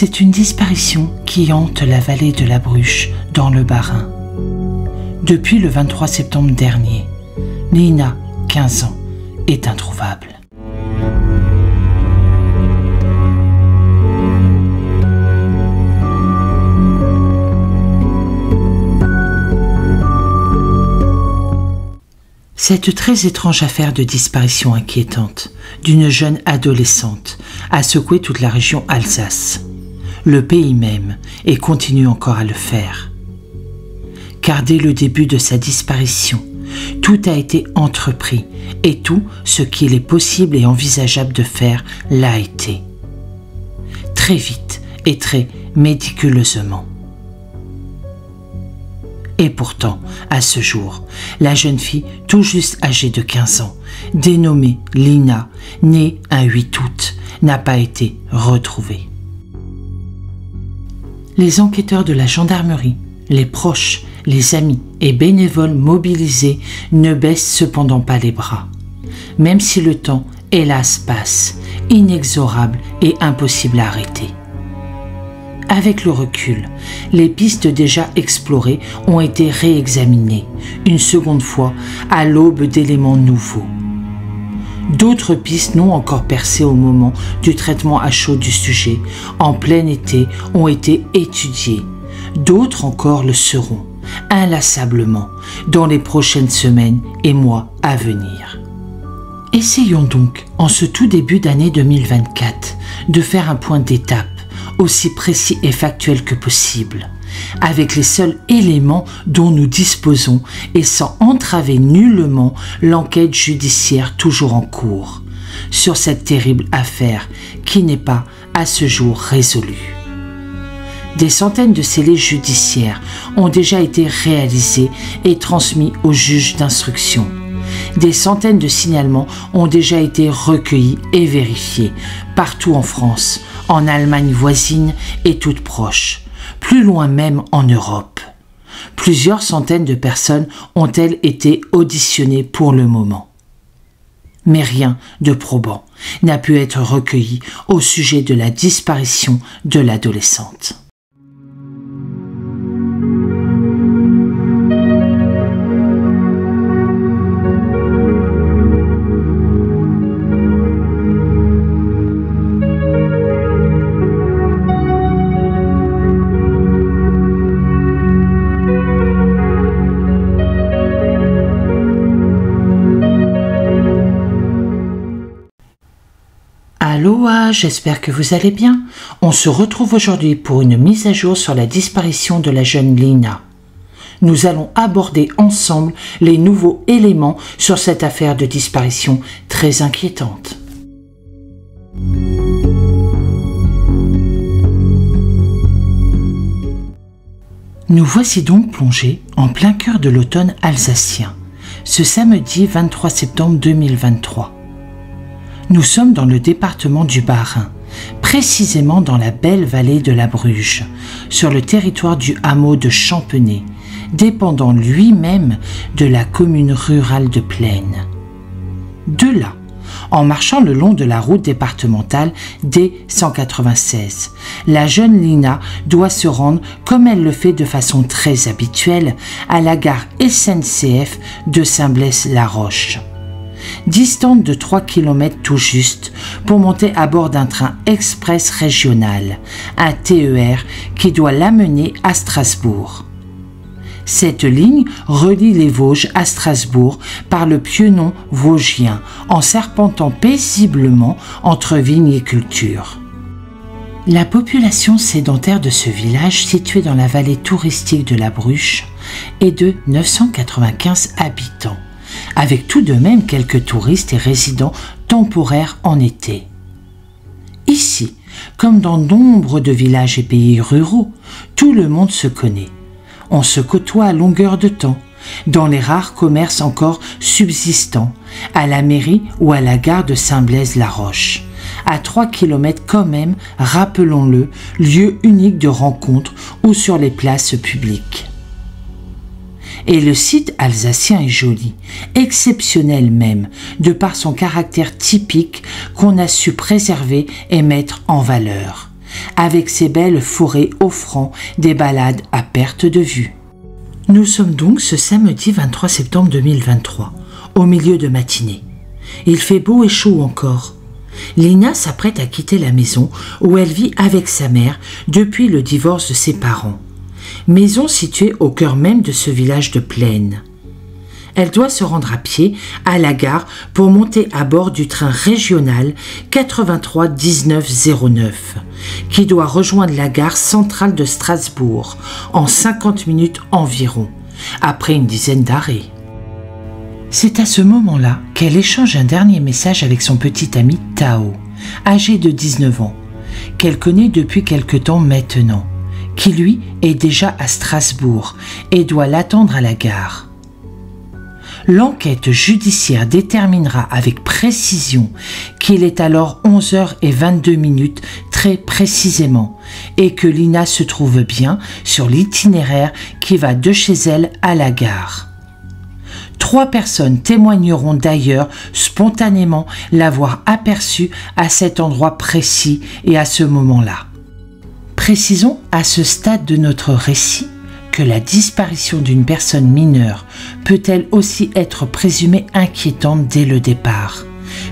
C'est une disparition qui hante la vallée de la Bruche, dans le Bas-Rhin. Depuis le 23 septembre dernier, Lina, 15 ans, est introuvable. Cette très étrange affaire de disparition inquiétante d'une jeune adolescente a secoué toute la région Alsace, le pays même, et continue encore à le faire. Car dès le début de sa disparition, tout a été entrepris et tout ce qu'il est possible et envisageable de faire l'a été. Très vite et très méticuleusement. Et pourtant, à ce jour, la jeune fille, tout juste âgée de 15 ans, dénommée Lina, née un 8 août, n'a pas été retrouvée. Les enquêteurs de la gendarmerie, les proches, les amis et bénévoles mobilisés ne baissent cependant pas les bras. Même si le temps, hélas, passe, inexorable et impossible à arrêter. Avec le recul, les pistes déjà explorées ont été réexaminées, une seconde fois, à l'aube d'éléments nouveaux. D'autres pistes non encore percées au moment du traitement à chaud du sujet, en plein été, ont été étudiées. D'autres encore le seront, inlassablement, dans les prochaines semaines et mois à venir. Essayons donc, en ce tout début d'année 2024, de faire un point d'étape, aussi précis et factuel que possible, avec les seuls éléments dont nous disposons et sans entraver nullement l'enquête judiciaire toujours en cours sur cette terrible affaire qui n'est pas, à ce jour, résolue. Des centaines de scellés judiciaires ont déjà été réalisés et transmis aux juges d'instruction. Des centaines de signalements ont déjà été recueillis et vérifiés, partout en France, en Allemagne voisine et toute proche, plus loin même en Europe. Plusieurs centaines de personnes ont-elles été auditionnées pour le moment. Mais rien de probant n'a pu être recueilli au sujet de la disparition de l'adolescente. Aloha, j'espère que vous allez bien. On se retrouve aujourd'hui pour une mise à jour sur la disparition de la jeune Lina. Nous allons aborder ensemble les nouveaux éléments sur cette affaire de disparition très inquiétante. Nous voici donc plongés en plein cœur de l'automne alsacien, ce samedi 23 septembre 2023. Nous sommes dans le département du Bas-Rhin, précisément dans la belle vallée de la Bruche, sur le territoire du hameau de Champenay, dépendant lui-même de la commune rurale de Plaine. De là, en marchant le long de la route départementale D196, la jeune Lina doit se rendre, comme elle le fait de façon très habituelle, à la gare SNCF de Saint-Blaise-la-Roche. Distante de 3 km tout juste, pour monter à bord d'un train express régional, un TER qui doit l'amener à Strasbourg. Cette ligne relie les Vosges à Strasbourg par le Piémont vosgien, en serpentant paisiblement entre vignes et cultures. La population sédentaire de ce village, situé dans la vallée touristique de la Bruche, est de 995 habitants, avec tout de même quelques touristes et résidents temporaires en été. Ici, comme dans nombre de villages et pays ruraux, tout le monde se connaît. On se côtoie à longueur de temps, dans les rares commerces encore subsistants, à la mairie ou à la gare de Saint-Blaise-la-Roche. À 3 km quand même, rappelons-le, lieu unique de rencontre ou sur les places publiques. Et le site alsacien est joli, exceptionnel même, de par son caractère typique qu'on a su préserver et mettre en valeur. avec ses belles forêts offrant des balades à perte de vue. Nous sommes donc ce samedi 23 septembre 2023, au milieu de matinée. Il fait beau et chaud encore. Lina s'apprête à quitter la maison où elle vit avec sa mère depuis le divorce de ses parents. Maison située au cœur même de ce village de plaine. Elle doit se rendre à pied à la gare pour monter à bord du train régional 83 1909 qui doit rejoindre la gare centrale de Strasbourg en 50 minutes environ, après une dizaine d'arrêts. C'est à ce moment-là qu'elle échange un dernier message avec son petit ami Tao, âgé de 19 ans, qu'elle connaît depuis quelque temps maintenant, qui lui est déjà à Strasbourg et doit l'attendre à la gare. L'enquête judiciaire déterminera avec précision qu'il est alors 11h22 très précisément et que Lina se trouve bien sur l'itinéraire qui va de chez elle à la gare. 3 personnes témoigneront d'ailleurs spontanément l'avoir aperçue à cet endroit précis et à ce moment-là. Précisons à ce stade de notre récit que la disparition d'une personne mineure peut elle aussi être présumée inquiétante dès le départ,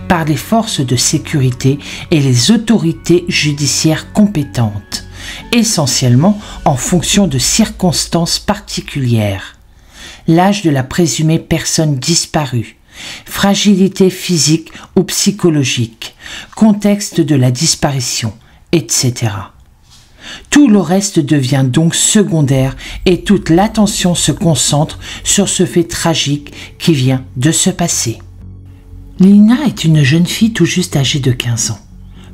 par les forces de sécurité et les autorités judiciaires compétentes, essentiellement en fonction de circonstances particulières. L'âge de la présumée personne disparue, fragilité physique ou psychologique, contexte de la disparition, etc. Tout le reste devient donc secondaire et toute l'attention se concentre sur ce fait tragique qui vient de se passer. Lina est une jeune fille tout juste âgée de 15 ans,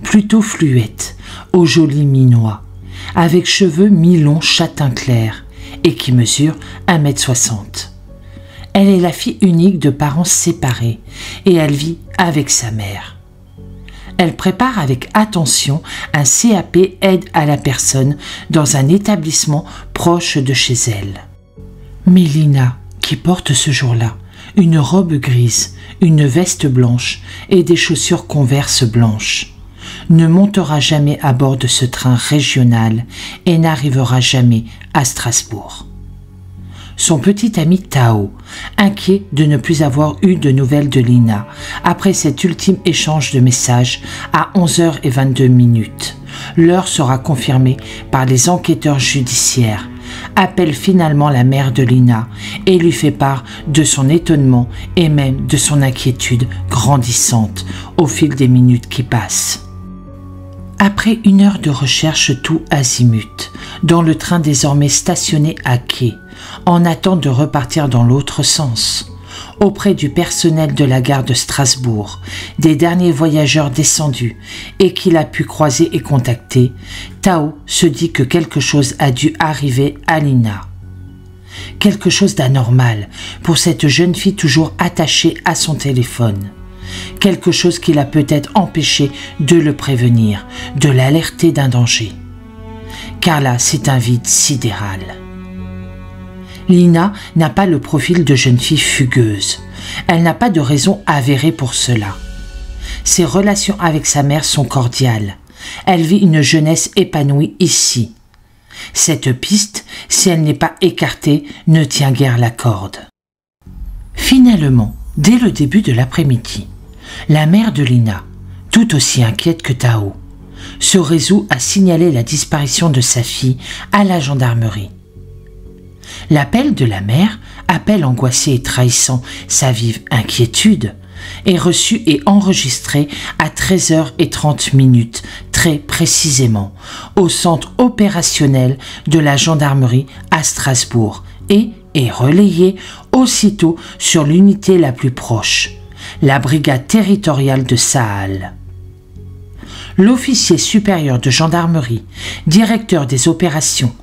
plutôt fluette, au joli minois, avec cheveux mi-longs châtain clair et qui mesure 1m60. Elle est la fille unique de parents séparés et elle vit avec sa mère. Elle prépare avec attention un CAP aide à la personne dans un établissement proche de chez elle. Mais Lina, qui porte ce jour-là une robe grise, une veste blanche et des chaussures Converse blanches, ne montera jamais à bord de ce train régional et n'arrivera jamais à Strasbourg. Son petit ami Tao, inquiet de ne plus avoir eu de nouvelles de Lina après cet ultime échange de messages à 11h22. L'heure sera confirmée par les enquêteurs judiciaires, appelle finalement la mère de Lina et lui fait part de son étonnement et même de son inquiétude grandissante au fil des minutes qui passent. Après 1 heure de recherche tout azimut, dans le train désormais stationné à quai, en attente de repartir dans l'autre sens, auprès du personnel de la gare de Strasbourg, des derniers voyageurs descendus et qu'il a pu croiser et contacter, Tao se dit que quelque chose a dû arriver à Lina. Quelque chose d'anormal pour cette jeune fille toujours attachée à son téléphone. Quelque chose qui l'a peut-être empêché de le prévenir, de l'alerter d'un danger. Car là, c'est un vide sidéral. Lina n'a pas le profil de jeune fille fugueuse. Elle n'a pas de raison avérée pour cela. Ses relations avec sa mère sont cordiales. Elle vit une jeunesse épanouie ici. Cette piste, si elle n'est pas écartée, ne tient guère la corde. Finalement, dès le début de l'après-midi, la mère de Lina, tout aussi inquiète que Tao, se résout à signaler la disparition de sa fille à la gendarmerie. L'appel de la mère, appel angoissé et trahissant sa vive inquiétude, est reçu et enregistré à 13h30, très précisément, au centre opérationnel de la gendarmerie à Strasbourg et est relayé aussitôt sur l'unité la plus proche, la brigade territoriale de Saal. L'officier supérieur de gendarmerie, directeur des opérations,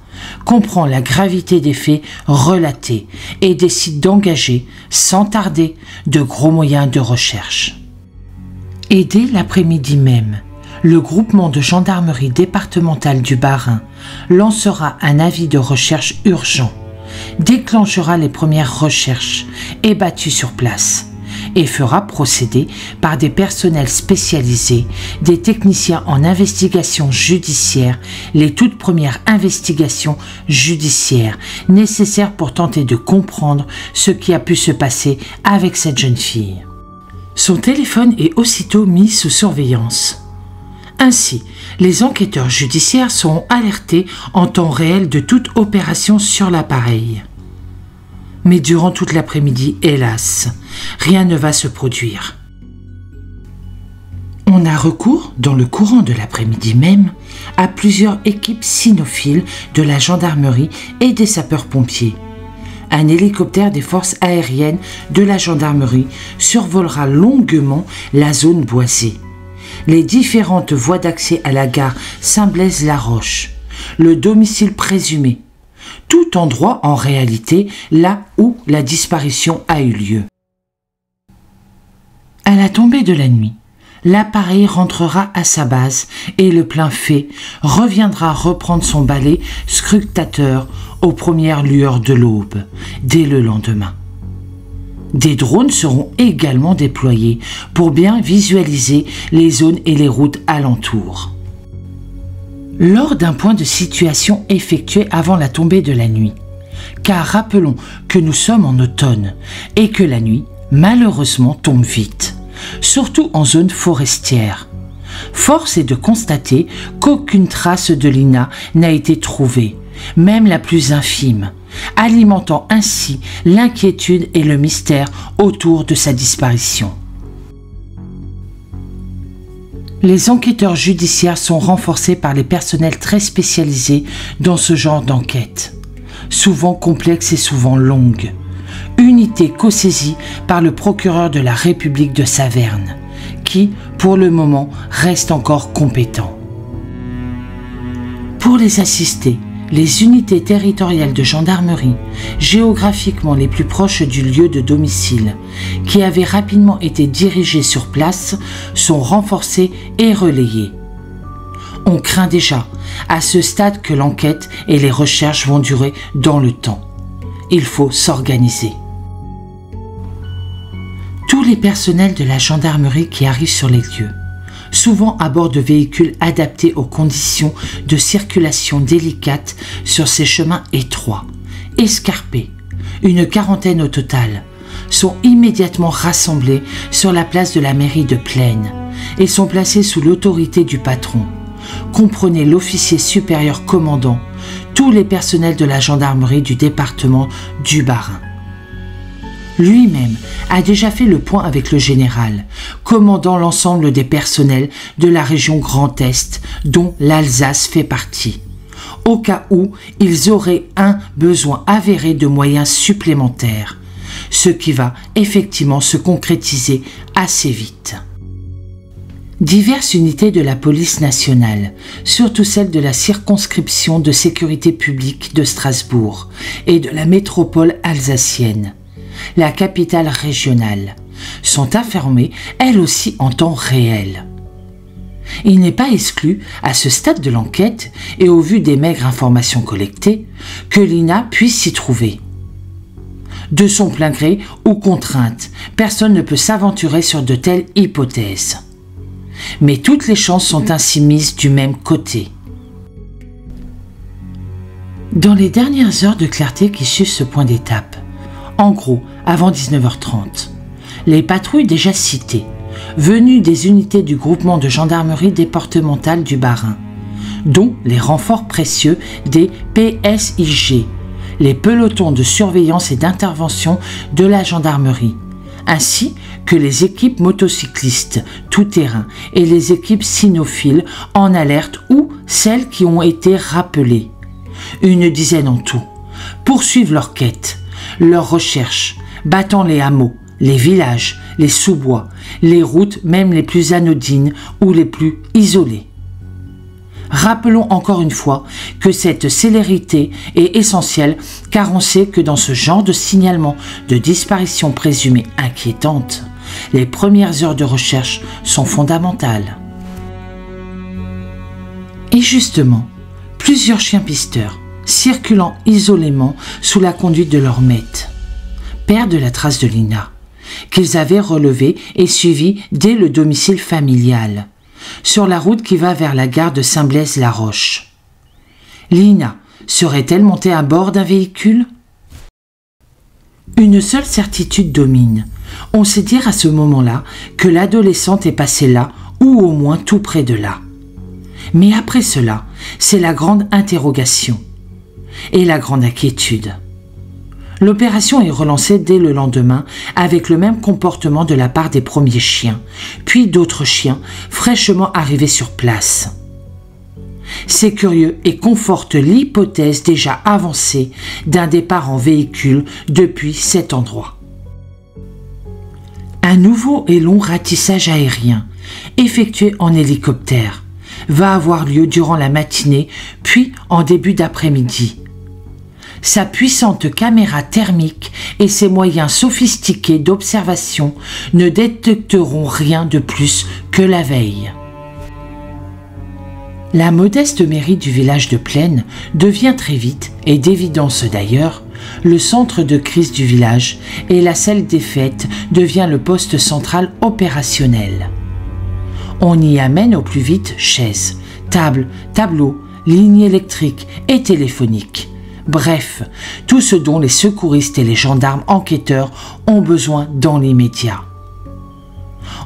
comprend la gravité des faits relatés et décide d'engager, sans tarder, de gros moyens de recherche. Et dès l'après-midi même, le groupement de gendarmerie départementale du Bas-Rhin lancera un avis de recherche urgent, déclenchera les premières recherches et battues sur place, et fera procéder par des personnels spécialisés, des techniciens en investigation judiciaire, les toutes premières investigations judiciaires nécessaires pour tenter de comprendre ce qui a pu se passer avec cette jeune fille. Son téléphone est aussitôt mis sous surveillance. Ainsi, les enquêteurs judiciaires seront alertés en temps réel de toute opération sur l'appareil. Mais durant toute l'après-midi, hélas, rien ne va se produire. On a recours, dans le courant de l'après-midi même, à plusieurs équipes cynophiles de la gendarmerie et des sapeurs-pompiers. Un hélicoptère des forces aériennes de la gendarmerie survolera longuement la zone boisée. Les différentes voies d'accès à la gare Saint-Blaise-la-Roche, le domicile présumé, tout endroit en réalité là où la disparition a eu lieu. À la tombée de la nuit, l'appareil rentrera à sa base et le plein fait reviendra reprendre son balai scrutateur aux premières lueurs de l'aube, dès le lendemain. Des drones seront également déployés pour bien visualiser les zones et les routes alentours. Lors d'un point de situation effectué avant la tombée de la nuit, car rappelons que nous sommes en automne et que la nuit, malheureusement, tombe vite, surtout en zone forestière. Force est de constater qu'aucune trace de Lina n'a été trouvée, même la plus infime, alimentant ainsi l'inquiétude et le mystère autour de sa disparition. Les enquêteurs judiciaires sont renforcés par les personnels très spécialisés dans ce genre d'enquête, souvent complexes et souvent longues. Unité co-saisie par le procureur de la République de Saverne, qui, pour le moment, reste encore compétent. Pour les assister, les unités territoriales de gendarmerie, géographiquement les plus proches du lieu de domicile, qui avaient rapidement été dirigées sur place, sont renforcées et relayées. On craint déjà, à ce stade, que l'enquête et les recherches vont durer dans le temps. Il faut s'organiser. Tous les personnels de la gendarmerie qui arrivent sur les lieux, souvent à bord de véhicules adaptés aux conditions de circulation délicates sur ces chemins étroits, escarpés, une quarantaine au total, sont immédiatement rassemblés sur la place de la mairie de Plaine et sont placés sous l'autorité du patron. Comprenez l'officier supérieur commandant, tous les personnels de la gendarmerie du département du Bas-Rhin. Lui-même a déjà fait le point avec le général, commandant l'ensemble des personnels de la région Grand Est, dont l'Alsace fait partie, au cas où ils auraient un besoin avéré de moyens supplémentaires, ce qui va effectivement se concrétiser assez vite. Diverses unités de la police nationale, surtout celles de la circonscription de sécurité publique de Strasbourg et de la métropole alsacienne, la capitale régionale, sont informées elles aussi en temps réel. Il n'est pas exclu, à ce stade de l'enquête et au vu des maigres informations collectées, que Lina puisse s'y trouver. De son plein gré ou contrainte, personne ne peut s'aventurer sur de telles hypothèses. Mais toutes les chances sont ainsi mises du même côté. Dans les dernières heures de clarté qui suivent ce point d'étape, en gros avant 19h30, les patrouilles déjà citées, venues des unités du groupement de gendarmerie départementale du Bas-Rhin, dont les renforts précieux des PSIG, les pelotons de surveillance et d'intervention de la gendarmerie, ainsi que les équipes motocyclistes tout-terrain et les équipes cynophiles en alerte ou celles qui ont été rappelées, une dizaine en tout, poursuivent leur quête, leur recherche, battant les hameaux, les villages, les sous-bois, les routes même les plus anodines ou les plus isolées. Rappelons encore une fois que cette célérité est essentielle car on sait que dans ce genre de signalement de disparition présumée inquiétante, les premières heures de recherche sont fondamentales. Et justement, plusieurs chiens pisteurs, circulant isolément sous la conduite de leur maître, perdent la trace de Lina qu'ils avaient relevé et suivi dès le domicile familial, sur la route qui va vers la gare de Saint-Blaise-la-Roche. Lina serait-elle montée à bord d'un véhicule? Une seule certitude domine. On sait dire à ce moment-là que l'adolescente est passée là, ou au moins tout près de là. Mais après cela, c'est la grande interrogation et la grande inquiétude. L'opération est relancée dès le lendemain avec le même comportement de la part des premiers chiens, puis d'autres chiens fraîchement arrivés sur place. C'est curieux et conforte l'hypothèse déjà avancée d'un départ en véhicule depuis cet endroit. Un nouveau et long ratissage aérien, effectué en hélicoptère, va avoir lieu durant la matinée puis en début d'après-midi. Sa puissante caméra thermique et ses moyens sophistiqués d'observation ne détecteront rien de plus que la veille. La modeste mairie du village de Plaine devient très vite, et d'évidence d'ailleurs, le centre de crise du village et la salle des fêtes devient le poste central opérationnel. On y amène au plus vite chaises, tables, tableaux, lignes électriques et téléphoniques. Bref, tout ce dont les secouristes et les gendarmes enquêteurs ont besoin dans l'immédiat.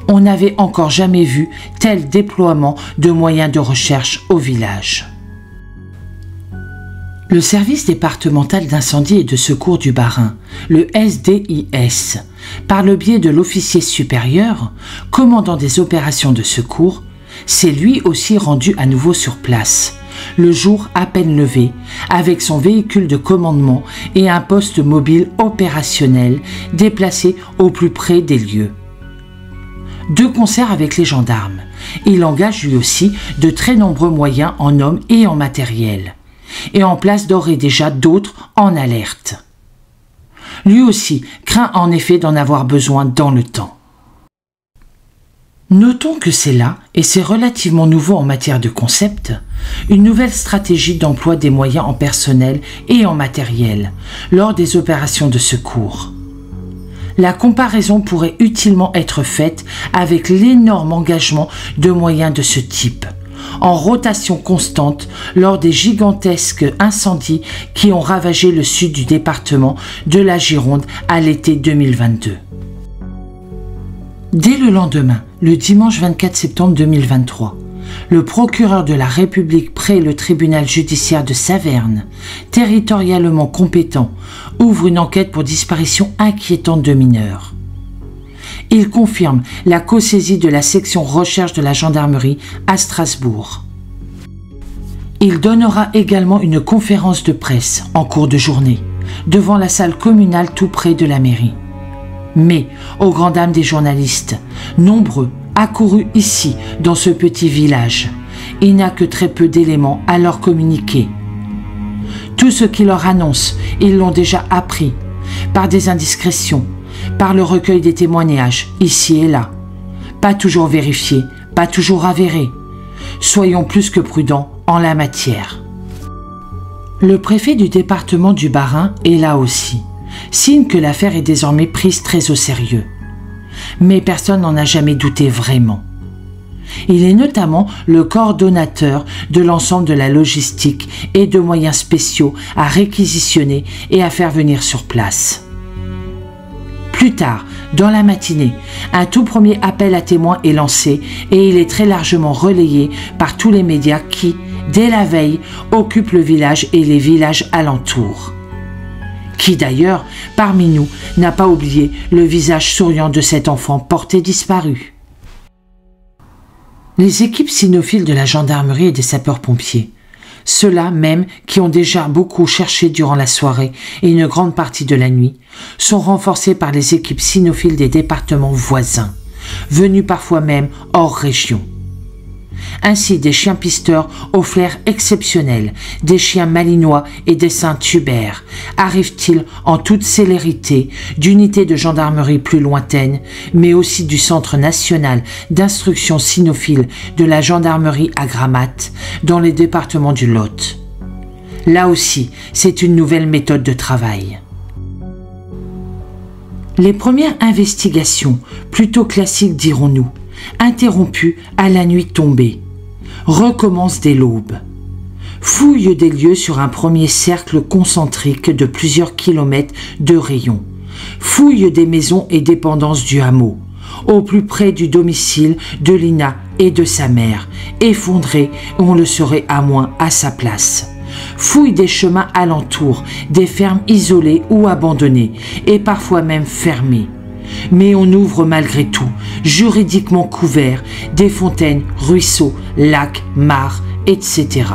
On n'avait encore jamais vu tel déploiement de moyens de recherche au village. Le service départemental d'incendie et de secours du Bas-Rhin, le SDIS, par le biais de l'officier supérieur, commandant des opérations de secours, s'est lui aussi rendu à nouveau sur place, le jour à peine levé, avec son véhicule de commandement et un poste mobile opérationnel déplacé au plus près des lieux. De concert avec les gendarmes, il engage lui aussi de très nombreux moyens en hommes et en matériel, et en place d'ores et déjà d'autres en alerte. Lui aussi craint en effet d'en avoir besoin dans le temps. Notons que c'est là, et c'est relativement nouveau en matière de concept, une nouvelle stratégie d'emploi des moyens en personnel et en matériel lors des opérations de secours. La comparaison pourrait utilement être faite avec l'énorme engagement de moyens de ce type, en rotation constante lors des gigantesques incendies qui ont ravagé le sud du département de la Gironde à l'été 2022. Dès le lendemain, le dimanche 24 septembre 2023, le procureur de la République près le tribunal judiciaire de Saverne, territorialement compétent, ouvre une enquête pour disparition inquiétante de mineurs. Il confirme la co-saisie de la section recherche de la gendarmerie à Strasbourg. Il donnera également une conférence de presse en cours de journée, devant la salle communale tout près de la mairie. Mais, aux grandes dames des journalistes, nombreux accourus ici, dans ce petit village, il n'y a que très peu d'éléments à leur communiquer. Tout ce qui leur annonce, ils l'ont déjà appris, par des indiscrétions, par le recueil des témoignages, ici et là. Pas toujours vérifiés, pas toujours avérés. Soyons plus que prudents en la matière. Le préfet du département du Bas-Rhin est là aussi, signe que l'affaire est désormais prise très au sérieux. Mais personne n'en a jamais douté vraiment. Il est notamment le coordonnateur de l'ensemble de la logistique et de moyens spéciaux à réquisitionner et à faire venir sur place. Plus tard, dans la matinée, un tout premier appel à témoins est lancé et il est très largement relayé par tous les médias qui, dès la veille, occupent le village et les villages alentours. Qui d'ailleurs, parmi nous, n'a pas oublié le visage souriant de cet enfant porté disparu. Les équipes cynophiles de la gendarmerie et des sapeurs-pompiers, ceux-là même qui ont déjà beaucoup cherché durant la soirée et une grande partie de la nuit, sont renforcés par les équipes cynophiles des départements voisins, venus parfois même hors région. Ainsi, des chiens pisteurs au flair exceptionnel, des chiens malinois et des Saint-Hubert arrivent-ils en toute célérité d'unités de gendarmerie plus lointaines, mais aussi du Centre national d'instruction cynophile de la gendarmerie à Gramat, dans les départements du Lot. Là aussi, c'est une nouvelle méthode de travail. Les premières investigations, plutôt classiques dirons-nous, interrompues à la nuit tombée, recommencent dès l'aube. Fouille des lieux sur un premier cercle concentrique de plusieurs kilomètres de rayon. Fouille des maisons et dépendances du hameau, au plus près du domicile de Lina et de sa mère, effondrée où on le serait à moins à sa place. Fouille des chemins alentours, des fermes isolées ou abandonnées, et parfois même fermées. Mais on ouvre malgré tout, juridiquement couvert, des fontaines, ruisseaux, lacs, mares, etc.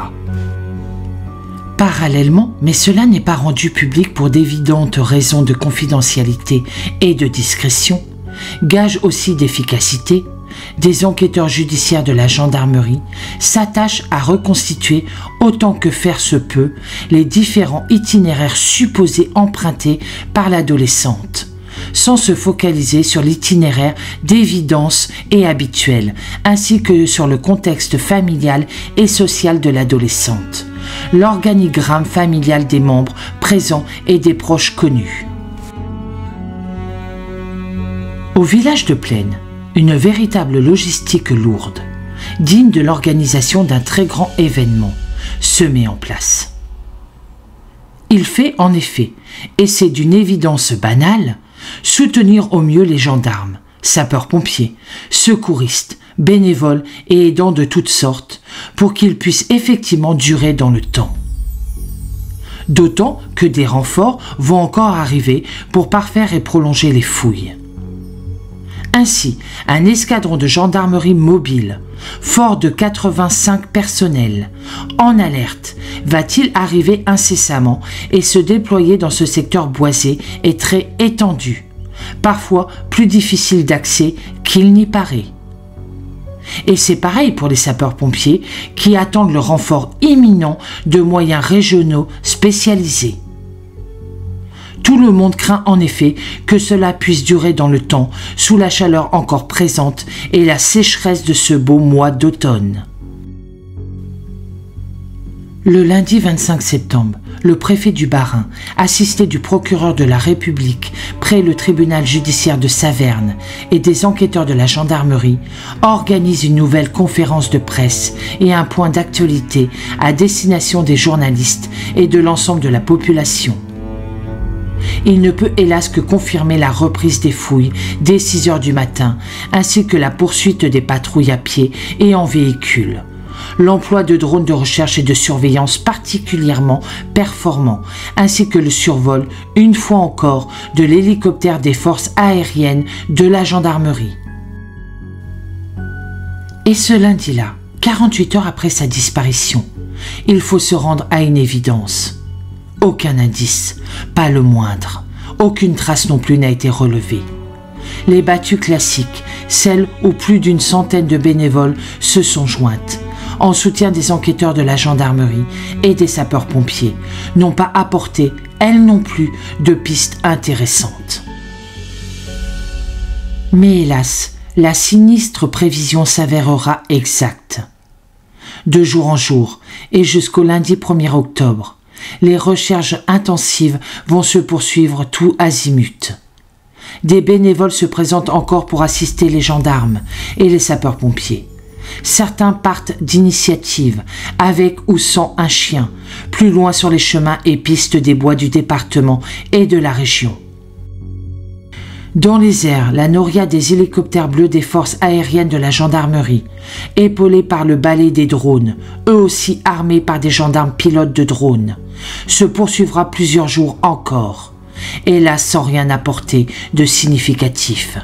Parallèlement, mais cela n'est pas rendu public pour d'évidentes raisons de confidentialité et de discrétion, gage aussi d'efficacité, des enquêteurs judiciaires de la gendarmerie s'attachent à reconstituer autant que faire se peut les différents itinéraires supposés empruntés par l'adolescente, sans se focaliser sur l'itinéraire d'évidence et habituel, ainsi que sur le contexte familial et social de l'adolescente, l'organigramme familial des membres présents et des proches connus. Au village de Plaine, une véritable logistique lourde, digne de l'organisation d'un très grand événement, se met en place. Il fait en effet, et c'est d'une évidence banale, soutenir au mieux les gendarmes, sapeurs-pompiers, secouristes, bénévoles et aidants de toutes sortes, pour qu'ils puissent effectivement durer dans le temps. D'autant que des renforts vont encore arriver pour parfaire et prolonger les fouilles. Ainsi, un escadron de gendarmerie mobile, fort de 85 personnels, en alerte, va-t-il arriver incessamment et se déployer dans ce secteur boisé et très étendu, parfois plus difficile d'accès qu'il n'y paraît. Et c'est pareil pour les sapeurs-pompiers qui attendent le renfort imminent de moyens régionaux spécialisés. Tout le monde craint en effet que cela puisse durer dans le temps, sous la chaleur encore présente et la sécheresse de ce beau mois d'automne. Le lundi 25 septembre, le préfet du Bas-Rhin, assisté du procureur de la République près le tribunal judiciaire de Saverne et des enquêteurs de la gendarmerie, organise une nouvelle conférence de presse et un point d'actualité à destination des journalistes et de l'ensemble de la population. Il ne peut hélas que confirmer la reprise des fouilles dès 6 heures du matin, ainsi que la poursuite des patrouilles à pied et en véhicule. L'emploi de drones de recherche et de surveillance particulièrement performants, ainsi que le survol, une fois encore, de l'hélicoptère des forces aériennes de la gendarmerie. Et ce lundi-là, 48 heures après sa disparition, il faut se rendre à une évidence. Aucun indice, pas le moindre. Aucune trace non plus n'a été relevée. Les battues classiques, celles où plus d'une centaine de bénévoles se sont jointes, en soutien des enquêteurs de la gendarmerie et des sapeurs-pompiers, n'ont pas apporté, elles non plus, de pistes intéressantes. Mais hélas, la sinistre prévision s'avérera exacte. De jour en jour, et jusqu'au lundi 1er octobre, les recherches intensives vont se poursuivre tout azimut. Des bénévoles se présentent encore pour assister les gendarmes et les sapeurs-pompiers. Certains partent d'initiative, avec ou sans un chien, plus loin sur les chemins et pistes des bois du département et de la région. Dans les airs, la noria des hélicoptères bleus des forces aériennes de la gendarmerie, épaulés par le balai des drones, eux aussi armés par des gendarmes pilotes de drones, se poursuivra plusieurs jours encore, et là sans rien apporter de significatif.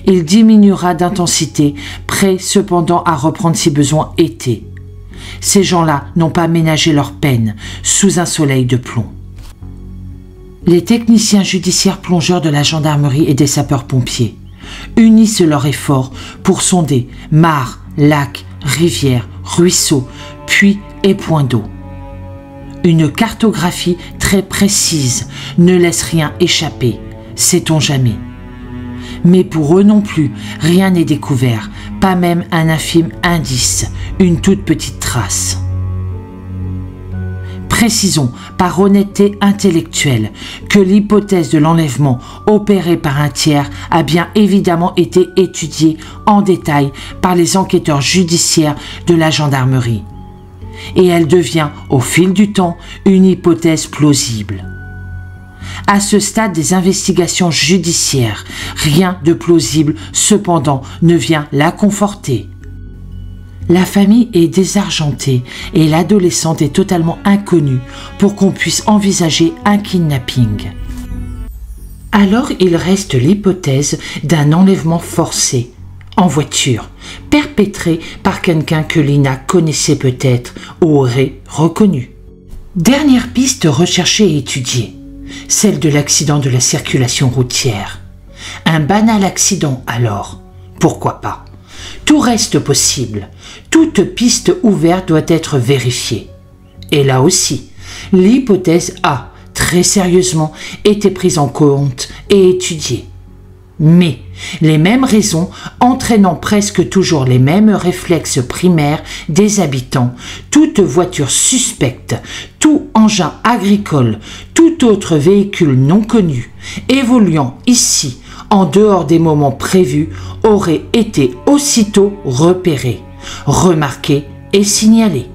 Il diminuera d'intensité, prêt cependant à reprendre si besoin était. Ces gens-là n'ont pas ménagé leur peine sous un soleil de plomb. Les techniciens judiciaires plongeurs de la gendarmerie et des sapeurs-pompiers unissent leurs efforts pour sonder mares, lacs, rivières, ruisseaux, puits et points d'eau. Une cartographie très précise ne laisse rien échapper, sait-on jamais. Mais pour eux non plus, rien n'est découvert, pas même un infime indice, une toute petite trace. Précisons, par honnêteté intellectuelle, que l'hypothèse de l'enlèvement opéré par un tiers a bien évidemment été étudiée en détail par les enquêteurs judiciaires de la gendarmerie. Et elle devient, au fil du temps, une hypothèse plausible. À ce stade des investigations judiciaires, rien de plausible, cependant, ne vient la conforter. La famille est désargentée et l'adolescente est totalement inconnue pour qu'on puisse envisager un kidnapping. Alors il reste l'hypothèse d'un enlèvement forcé, en voiture, perpétré par quelqu'un que Lina connaissait peut-être ou aurait reconnu. Dernière piste recherchée et étudiée, celle de l'accident de la circulation routière. Un banal accident alors, pourquoi pas? Tout reste possible, toute piste ouverte doit être vérifiée. Et là aussi, l'hypothèse a, très sérieusement, été prise en compte et étudiée. Mais les mêmes raisons entraînant presque toujours les mêmes réflexes primaires des habitants, toute voiture suspecte, tout engin agricole, tout autre véhicule non connu, évoluant ici, en dehors des moments prévus, aurait été aussitôt repéré, remarqué et signalé.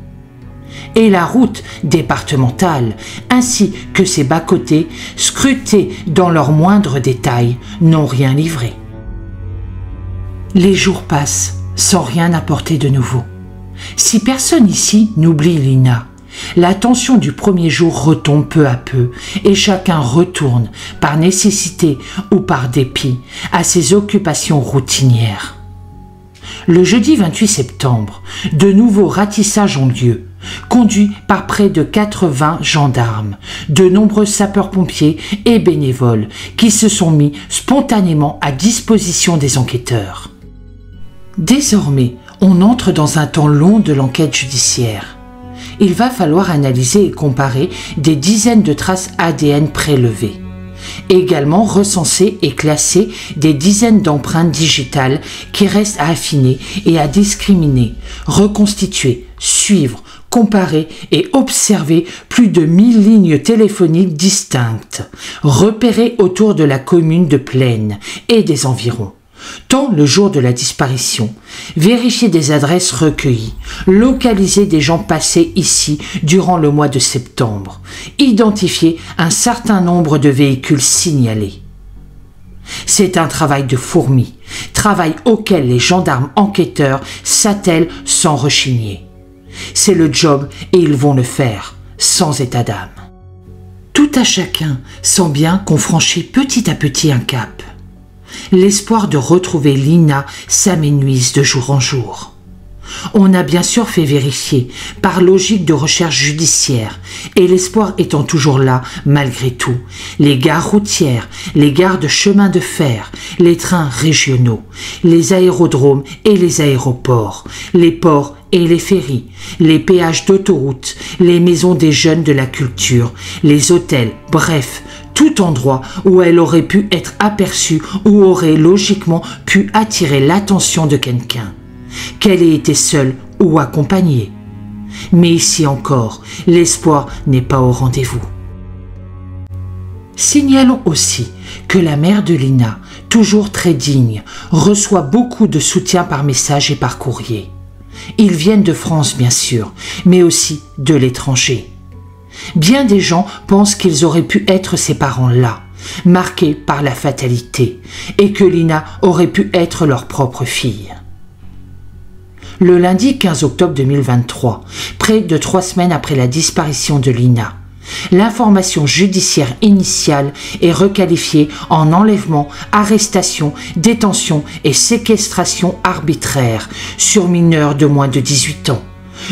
Et la route départementale, ainsi que ses bas-côtés, scrutés dans leurs moindres détails, n'ont rien livré. Les jours passent sans rien apporter de nouveau. Si personne ici n'oublie Lina, la tension du premier jour retombe peu à peu et chacun retourne, par nécessité ou par dépit, à ses occupations routinières. Le jeudi 28 septembre, de nouveaux ratissages ont lieu, conduits par près de 80 gendarmes, de nombreux sapeurs-pompiers et bénévoles qui se sont mis spontanément à disposition des enquêteurs. Désormais, on entre dans un temps long de l'enquête judiciaire. Il va falloir analyser et comparer des dizaines de traces ADN prélevées. Également recenser et classer des dizaines d'empreintes digitales qui restent à affiner et à discriminer, reconstituer, suivre, comparer et observer plus de 1000 lignes téléphoniques distinctes, repérées autour de la commune de Plaine et des environs. Tant le jour de la disparition, vérifier des adresses recueillies, localiser des gens passés ici durant le mois de septembre, identifier un certain nombre de véhicules signalés. C'est un travail de fourmi, travail auquel les gendarmes enquêteurs s'attellent sans rechigner. C'est le job et ils vont le faire, sans état d'âme. Tout à chacun sent bien qu'on franchit petit à petit un cap. L'espoir de retrouver Lina s'amenuise de jour en jour. On a bien sûr fait vérifier, par logique de recherche judiciaire, et l'espoir étant toujours là malgré tout, les gares routières, les gares de chemin de fer, les trains régionaux, les aérodromes et les aéroports, les ports et les ferries, les péages d'autoroute, les maisons des jeunes de la culture, les hôtels, bref, tout endroit où elle aurait pu être aperçue ou aurait logiquement pu attirer l'attention de quelqu'un, qu'elle ait été seule ou accompagnée. Mais ici encore, l'espoir n'est pas au rendez-vous. Signalons aussi que la mère de Lina, toujours très digne, reçoit beaucoup de soutien par message et par courrier. Ils viennent de France bien sûr, mais aussi de l'étranger. Bien des gens pensent qu'ils auraient pu être ces parents-là, marqués par la fatalité, et que Lina aurait pu être leur propre fille. Le lundi 15 octobre 2023, près de 3 semaines après la disparition de Lina, l'information judiciaire initiale est requalifiée en enlèvement, arrestation, détention et séquestration arbitraire sur mineurs de moins de 18 ans.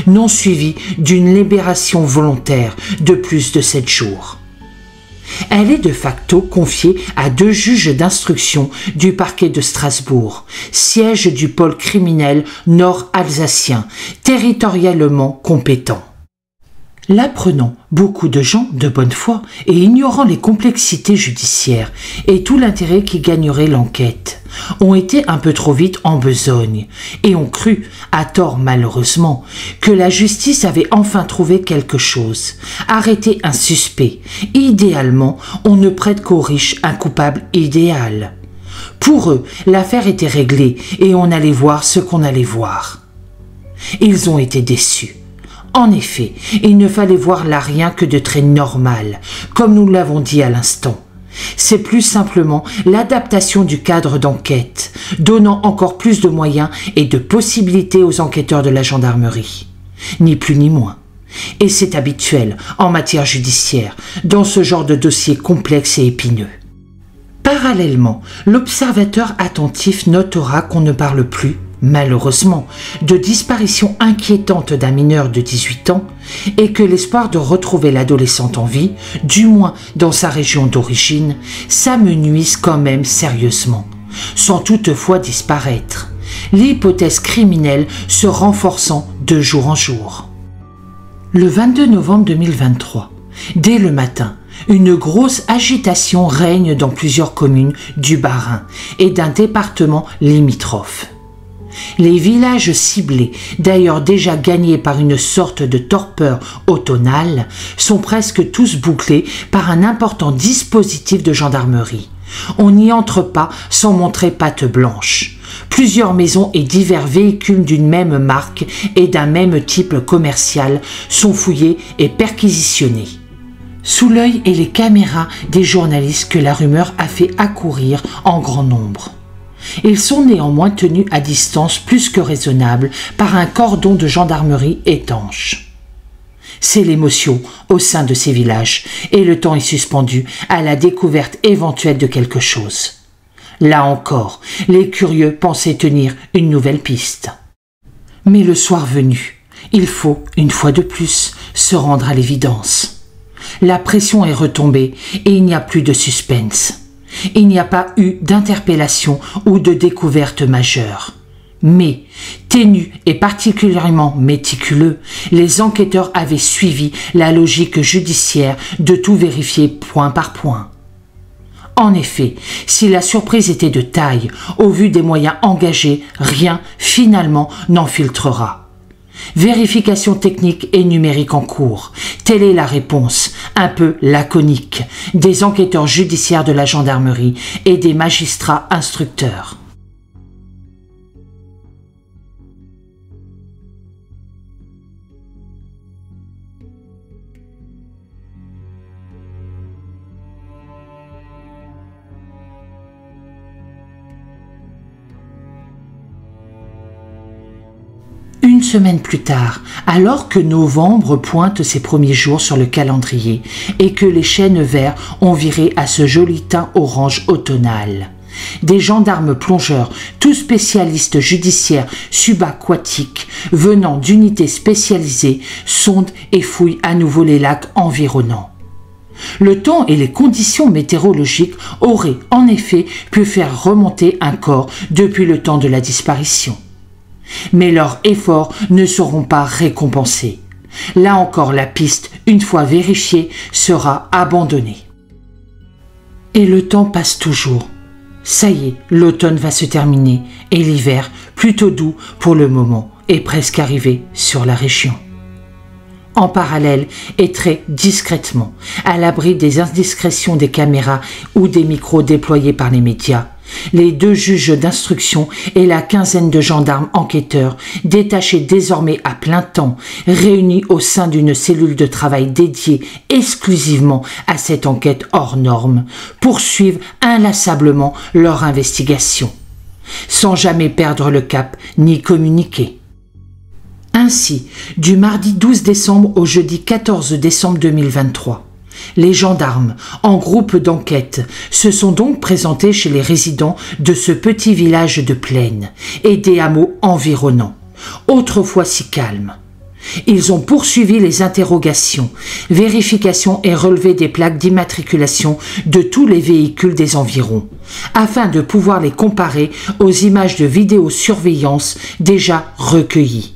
Non suivie d'une libération volontaire de plus de 7 jours. Elle est de facto confiée à 2 juges d'instruction du parquet de Strasbourg, siège du pôle criminel nord-alsacien, territorialement compétent. L'apprenant, beaucoup de gens de bonne foi et ignorant les complexités judiciaires et tout l'intérêt qui gagnerait l'enquête, ont été un peu trop vite en besogne et ont cru, à tort malheureusement, que la justice avait enfin trouvé quelque chose, arrêté un suspect. Idéalement, on ne prête qu'aux riches un coupable idéal. Pour eux, l'affaire était réglée et on allait voir ce qu'on allait voir. Ils ont été déçus. En effet, il ne fallait voir là rien que de très normal, comme nous l'avons dit à l'instant. C'est plus simplement l'adaptation du cadre d'enquête, donnant encore plus de moyens et de possibilités aux enquêteurs de la gendarmerie. Ni plus ni moins. Et c'est habituel en matière judiciaire, dans ce genre de dossier complexe et épineux. Parallèlement, l'observateur attentif notera qu'on ne parle plus, malheureusement, de disparition inquiétante d'un mineur de 18 ans et que l'espoir de retrouver l'adolescente en vie, du moins dans sa région d'origine, s'amenuise quand même sérieusement, sans toutefois disparaître, l'hypothèse criminelle se renforçant de jour en jour. Le 22 novembre 2023, dès le matin, une grosse agitation règne dans plusieurs communes du Bas-Rhin et d'un département limitrophe. Les villages ciblés, d'ailleurs déjà gagnés par une sorte de torpeur automnale, sont presque tous bouclés par un important dispositif de gendarmerie. On n'y entre pas sans montrer patte blanche. Plusieurs maisons et divers véhicules d'une même marque et d'un même type commercial sont fouillés et perquisitionnés. Sous l'œil et les caméras des journalistes que la rumeur a fait accourir en grand nombre. Ils sont néanmoins tenus à distance plus que raisonnable par un cordon de gendarmerie étanche. C'est l'émotion au sein de ces villages et le temps est suspendu à la découverte éventuelle de quelque chose. Là encore, les curieux pensaient tenir une nouvelle piste. Mais le soir venu, il faut, une fois de plus, se rendre à l'évidence. La pression est retombée et il n'y a plus de suspense. Il n'y a pas eu d'interpellation ou de découverte majeure. Mais, ténus et particulièrement méticuleux, les enquêteurs avaient suivi la logique judiciaire de tout vérifier point par point. En effet, si la surprise était de taille, au vu des moyens engagés, rien, finalement, n'en filtrera. Vérification technique et numérique en cours. Telle est la réponse, un peu laconique, des enquêteurs judiciaires de la gendarmerie et des magistrats instructeurs. Une semaine plus tard, alors que novembre pointe ses premiers jours sur le calendrier et que les chênes verts ont viré à ce joli teint orange automnal, des gendarmes plongeurs, tous spécialistes judiciaires subaquatiques, venant d'unités spécialisées, sondent et fouillent à nouveau les lacs environnants. Le temps et les conditions météorologiques auraient en effet pu faire remonter un corps depuis le temps de la disparition. Mais leurs efforts ne seront pas récompensés. Là encore, la piste, une fois vérifiée, sera abandonnée. Et le temps passe toujours. Ça y est, l'automne va se terminer et l'hiver, plutôt doux pour le moment, est presque arrivé sur la région. En parallèle et très discrètement, à l'abri des indiscrétions des caméras ou des micros déployés par les médias, les 2 juges d'instruction et la quinzaine de gendarmes enquêteurs, détachés désormais à plein temps, réunis au sein d'une cellule de travail dédiée exclusivement à cette enquête hors norme, poursuivent inlassablement leur investigation, sans jamais perdre le cap ni communiquer. Ainsi, du mardi 12 décembre au jeudi 14 décembre 2023, les gendarmes, en groupe d'enquête, se sont donc présentés chez les résidents de ce petit village de plaine et des hameaux environnants, autrefois si calmes. Ils ont poursuivi les interrogations, vérification et relevé des plaques d'immatriculation de tous les véhicules des environs, afin de pouvoir les comparer aux images de vidéosurveillance déjà recueillies.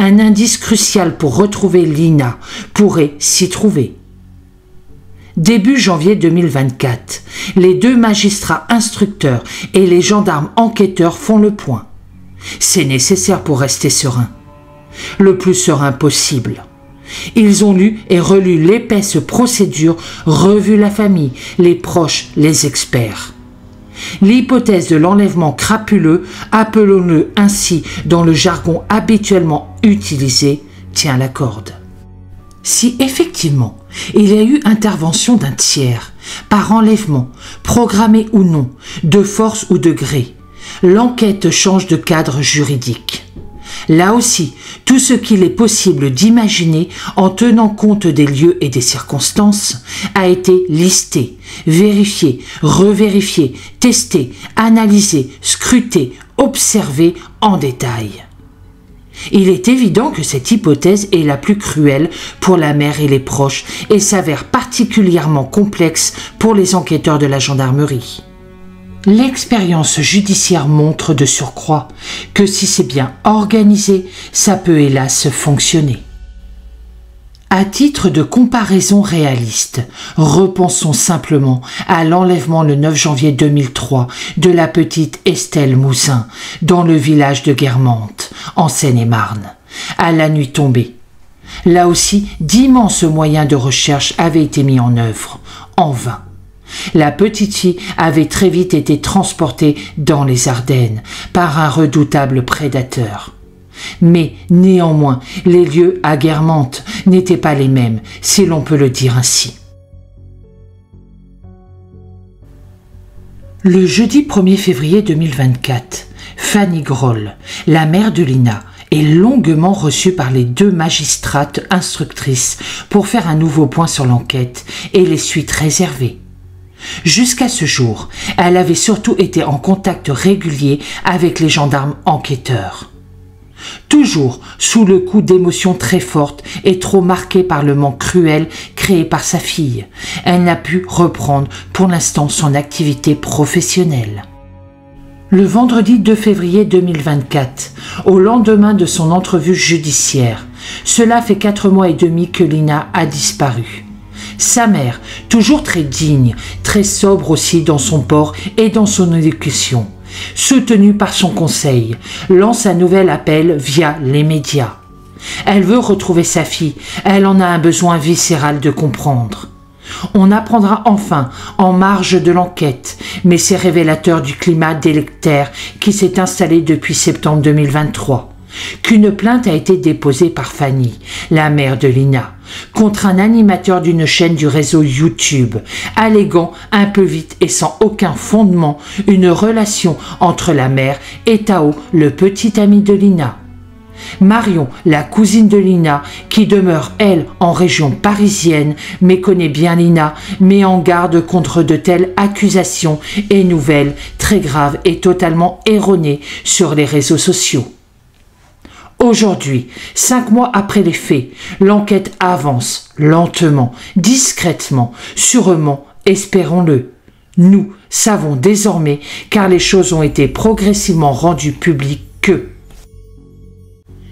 Un indice crucial pour retrouver Lina pourrait s'y trouver. Début janvier 2024, les 2 magistrats instructeurs et les gendarmes enquêteurs font le point. C'est nécessaire pour rester serein. Le plus serein possible. Ils ont lu et relu l'épaisse procédure, revu la famille, les proches, les experts. L'hypothèse de l'enlèvement crapuleux, appelons-le ainsi dans le jargon habituellement utilisé, tient la corde. Si effectivement il y a eu intervention d'un tiers, par enlèvement, programmé ou non, de force ou de gré, l'enquête change de cadre juridique. Là aussi, tout ce qu'il est possible d'imaginer en tenant compte des lieux et des circonstances a été listé, vérifié, revérifié, testé, analysé, scruté, observé en détail. Il est évident que cette hypothèse est la plus cruelle pour la mère et les proches et s'avère particulièrement complexe pour les enquêteurs de la gendarmerie. L'expérience judiciaire montre de surcroît que si c'est bien organisé, ça peut hélas fonctionner. À titre de comparaison réaliste, repensons simplement à l'enlèvement le 9 janvier 2003 de la petite Estelle Mouzin dans le village de Guermantes, en Seine-et-Marne, à la nuit tombée. Là aussi, d'immenses moyens de recherche avaient été mis en œuvre, en vain. La petite fille avait très vite été transportée dans les Ardennes par un redoutable prédateur. Mais néanmoins, les lieux à Guermantes n'étaient pas les mêmes, si l'on peut le dire ainsi. Le jeudi 1er février 2024, Fanny Groll, la mère de Lina, est longuement reçue par les 2 magistrates instructrices pour faire un nouveau point sur l'enquête et les suites réservées. Jusqu'à ce jour, elle avait surtout été en contact régulier avec les gendarmes enquêteurs. Toujours sous le coup d'émotions très fortes et trop marquées par le manque cruel créé par sa fille, elle n'a pu reprendre pour l'instant son activité professionnelle. Le vendredi 2 février 2024, au lendemain de son entrevue judiciaire, cela fait 4 mois et demi que Lina a disparu. Sa mère, toujours très digne, très sobre aussi dans son port et dans son éducation, soutenue par son conseil, lance un nouvel appel via les médias. Elle veut retrouver sa fille, elle en a un besoin viscéral de comprendre. On apprendra enfin en marge de l'enquête, mais c'est révélateur du climat délétère qui s'est installé depuis septembre 2023, qu'une plainte a été déposée par Fanny, la mère de Lina, contre un animateur d'une chaîne du réseau YouTube, alléguant un peu vite et sans aucun fondement une relation entre la mère et Tao, le petit ami de Lina. Marion, la cousine de Lina, qui demeure, elle, en région parisienne, mais connaît bien Lina, met en garde contre de telles accusations et nouvelles très graves et totalement erronées sur les réseaux sociaux. Aujourd'hui, 5 mois après les faits, l'enquête avance lentement, discrètement, sûrement, espérons-le. Nous savons désormais, car les choses ont été progressivement rendues publiques, que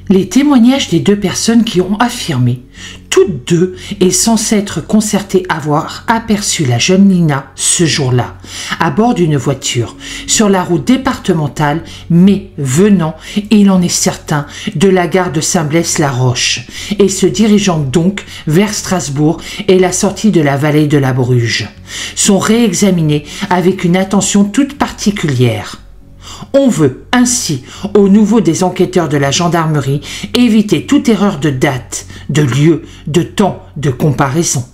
les témoignages des 2 personnes qui ont affirmé, toutes 2, et sans s'être concertées avoir aperçu la jeune Lina ce jour-là, à bord d'une voiture, sur la route départementale, mais venant, il en est certain, de la gare de Saint-Blaise-la-Roche, et se dirigeant donc vers Strasbourg et la sortie de la vallée de la Bruge, sont réexaminés avec une attention toute particulière. On veut ainsi, au niveau des enquêteurs de la gendarmerie, éviter toute erreur de date, de lieu, de temps, de comparaison.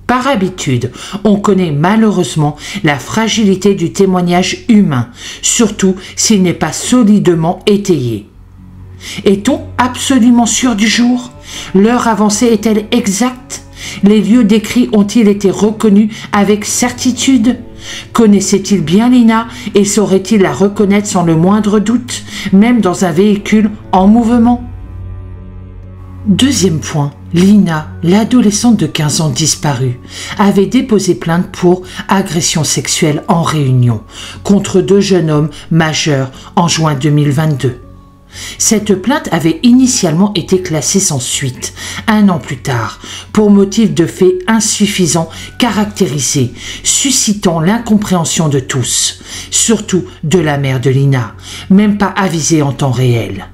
Par habitude, on connaît malheureusement la fragilité du témoignage humain, surtout s'il n'est pas solidement étayé. Est-on absolument sûr du jour? L'heure avancée est-elle exacte? Les lieux décrits ont-ils été reconnus avec certitude? Connaissait-il bien Lina et saurait-il la reconnaître sans le moindre doute, même dans un véhicule en mouvement? Deuxième point, Lina, l'adolescente de 15 ans disparue, avait déposé plainte pour agression sexuelle en réunion contre 2 jeunes hommes majeurs en juin 2022. Cette plainte avait initialement été classée sans suite, 1 an plus tard, pour motif de faits insuffisants caractérisés, suscitant l'incompréhension de tous, surtout de la mère de Lina, même pas avisée en temps réel.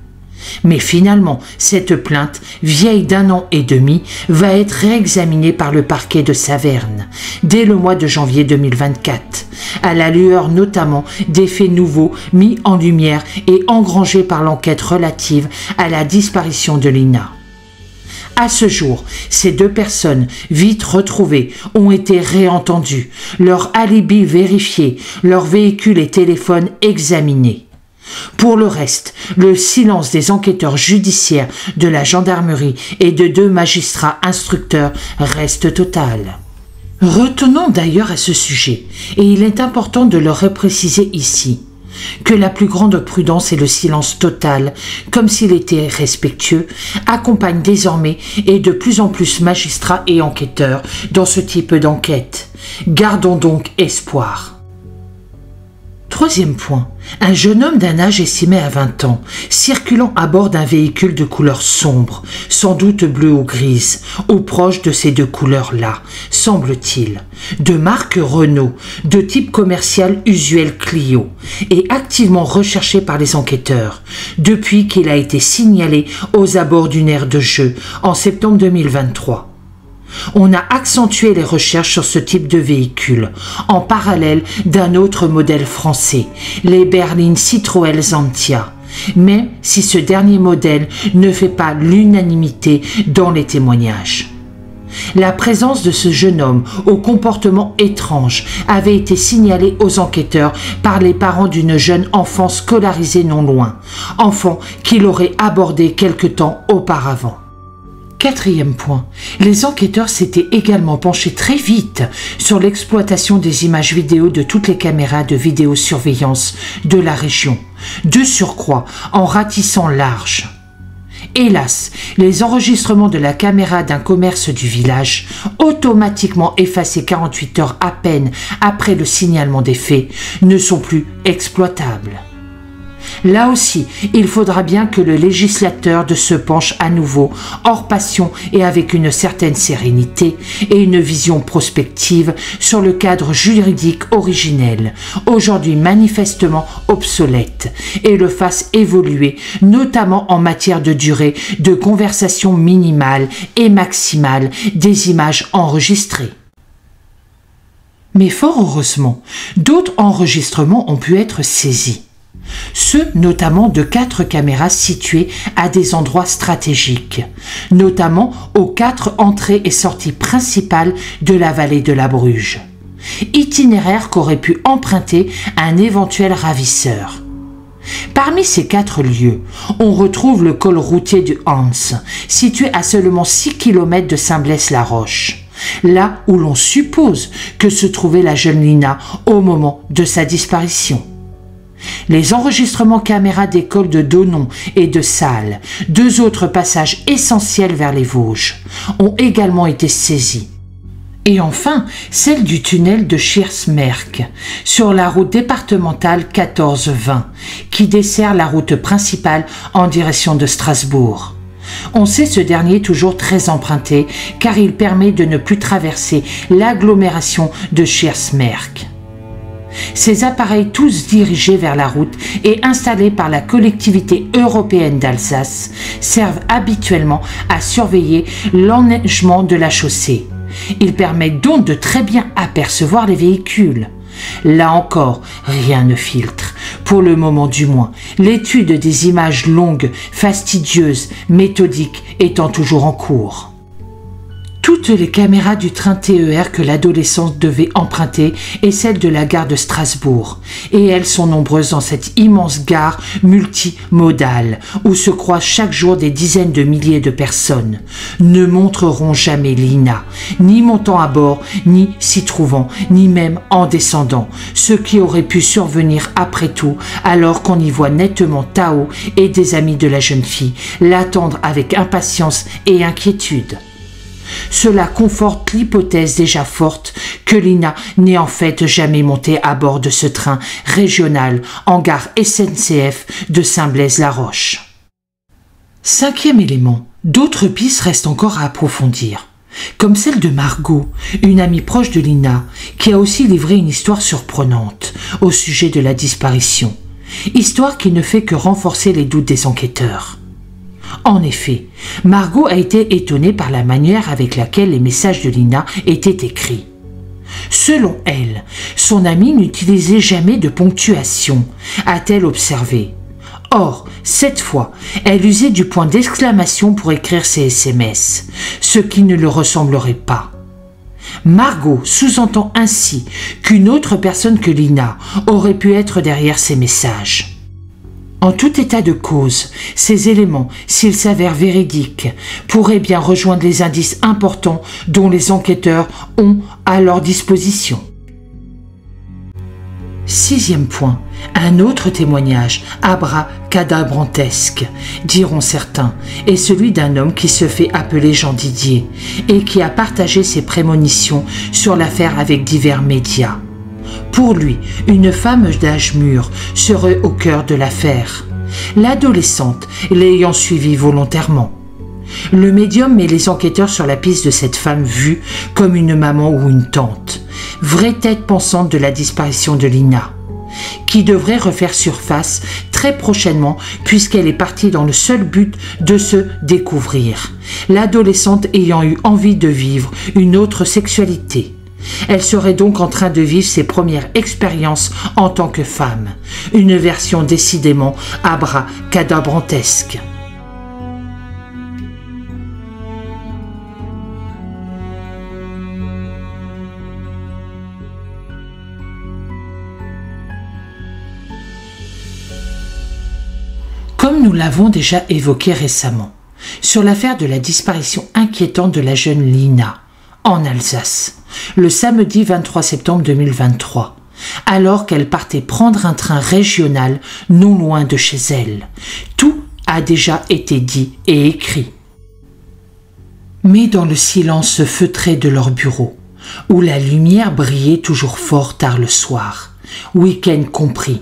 Mais finalement, cette plainte, vieille d'1 an et demi, va être réexaminée par le parquet de Saverne dès le mois de janvier 2024, à la lueur notamment des faits nouveaux mis en lumière et engrangés par l'enquête relative à la disparition de Lina. À ce jour, ces 2 personnes, vite retrouvées, ont été réentendues, leur alibi vérifié, leur véhicule et téléphone examinés. Pour le reste, le silence des enquêteurs judiciaires de la gendarmerie et de 2 magistrats instructeurs reste total. Retenons d'ailleurs à ce sujet, et il est important de le repréciser ici, que la plus grande prudence et le silence total, comme s'il était respectueux, accompagnent désormais et de plus en plus magistrats et enquêteurs dans ce type d'enquête. Gardons donc espoir. 3e point, un jeune homme d'un âge estimé à 20 ans, circulant à bord d'un véhicule de couleur sombre, sans doute bleu ou grise, ou proche de ces 2 couleurs-là, semble-t-il, de marque Renault, de type commercial usuel Clio, et activement recherché par les enquêteurs, depuis qu'il a été signalé aux abords d'une aire de jeu en septembre 2023. On a accentué les recherches sur ce type de véhicule, en parallèle d'un autre modèle français, les berlines Citroën Xantia, même si ce dernier modèle ne fait pas l'unanimité dans les témoignages. La présence de ce jeune homme au comportement étrange avait été signalée aux enquêteurs par les parents d'une jeune enfant scolarisée non loin, enfant qu'il aurait abordé quelque temps auparavant. 4e point, les enquêteurs s'étaient également penchés très vite sur l'exploitation des images vidéo de toutes les caméras de vidéosurveillance de la région, de surcroît en ratissant large. Hélas, les enregistrements de la caméra d'un commerce du village, automatiquement effacés 48 heures à peine après le signalement des faits, ne sont plus exploitables. Là aussi, il faudra bien que le législateur se penche à nouveau, hors passion et avec une certaine sérénité et une vision prospective sur le cadre juridique originel, aujourd'hui manifestement obsolète, et le fasse évoluer, notamment en matière de durée de conversation minimale et maximale des images enregistrées. Mais fort heureusement, d'autres enregistrements ont pu être saisis. Ceux notamment de 4 caméras situées à des endroits stratégiques, notamment aux 4 entrées et sorties principales de la vallée de la Bruge, itinéraire qu'aurait pu emprunter un éventuel ravisseur. Parmi ces 4 lieux, on retrouve le col routier du Hans, situé à seulement 6 km de Saint-Blaise-la-Roche, là où l'on suppose que se trouvait la jeune Lina au moment de sa disparition. Les enregistrements caméras des cols de Donon et de Salles, 2 autres passages essentiels vers les Vosges, ont également été saisis. Et enfin, celle du tunnel de Schiersmerk, sur la route départementale 1420, qui dessert la route principale en direction de Strasbourg. On sait ce dernier toujours très emprunté, car il permet de ne plus traverser l'agglomération de Schiersmerk. Ces appareils tous dirigés vers la route et installés par la collectivité européenne d'Alsace servent habituellement à surveiller l'enneigement de la chaussée. Ils permettent donc de très bien apercevoir les véhicules. Là encore, rien ne filtre, pour le moment du moins, l'étude des images longues, fastidieuses, méthodiques étant toujours en cours. Toutes les caméras du train TER que l'adolescente devait emprunter et celles de la gare de Strasbourg. Et elles sont nombreuses dans cette immense gare multimodale où se croisent chaque jour des dizaines de milliers de personnes. Ne montreront jamais Lina, ni montant à bord, ni s'y trouvant, ni même en descendant. Ce qui aurait pu survenir après tout, alors qu'on y voit nettement Tao et des amis de la jeune fille l'attendre avec impatience et inquiétude. Cela conforte l'hypothèse déjà forte que Lina n'est en fait jamais montée à bord de ce train régional en gare SNCF de Saint-Blaise-la-Roche. Cinquième élément, d'autres pistes restent encore à approfondir, comme celle de Margot, une amie proche de Lina, qui a aussi livré une histoire surprenante au sujet de la disparition, histoire qui ne fait que renforcer les doutes des enquêteurs. En effet, Margot a été étonnée par la manière avec laquelle les messages de Lina étaient écrits. Selon elle, son amie n'utilisait jamais de ponctuation, a-t-elle observé. Or, cette fois, elle usait du point d'exclamation pour écrire ses SMS, ce qui ne le ressemblerait pas. Margot sous-entend ainsi qu'une autre personne que Lina aurait pu être derrière ces messages. En tout état de cause, ces éléments, s'ils s'avèrent véridiques, pourraient bien rejoindre les indices importants dont les enquêteurs ont à leur disposition. Sixième point, un autre témoignage abracadabrantesque, diront certains, est celui d'un homme qui se fait appeler Jean Didier et qui a partagé ses prémonitions sur l'affaire avec divers médias. Pour lui, une femme d'âge mûr serait au cœur de l'affaire, l'adolescente l'ayant suivi volontairement. Le médium met les enquêteurs sur la piste de cette femme vue comme une maman ou une tante, vraie tête pensante de la disparition de Lina, qui devrait refaire surface très prochainement puisqu'elle est partie dans le seul but de se découvrir, l'adolescente ayant eu envie de vivre une autre sexualité. Elle serait donc en train de vivre ses premières expériences en tant que femme, une version décidément abracadabrantesque. Comme nous l'avons déjà évoqué récemment, sur l'affaire de la disparition inquiétante de la jeune Lina, en Alsace, le samedi 23 septembre 2023, alors qu'elle partait prendre un train régional non loin de chez elle. Tout a déjà été dit et écrit. Mais dans le silence feutré de leur bureau, où la lumière brillait toujours fort tard le soir, week-end compris,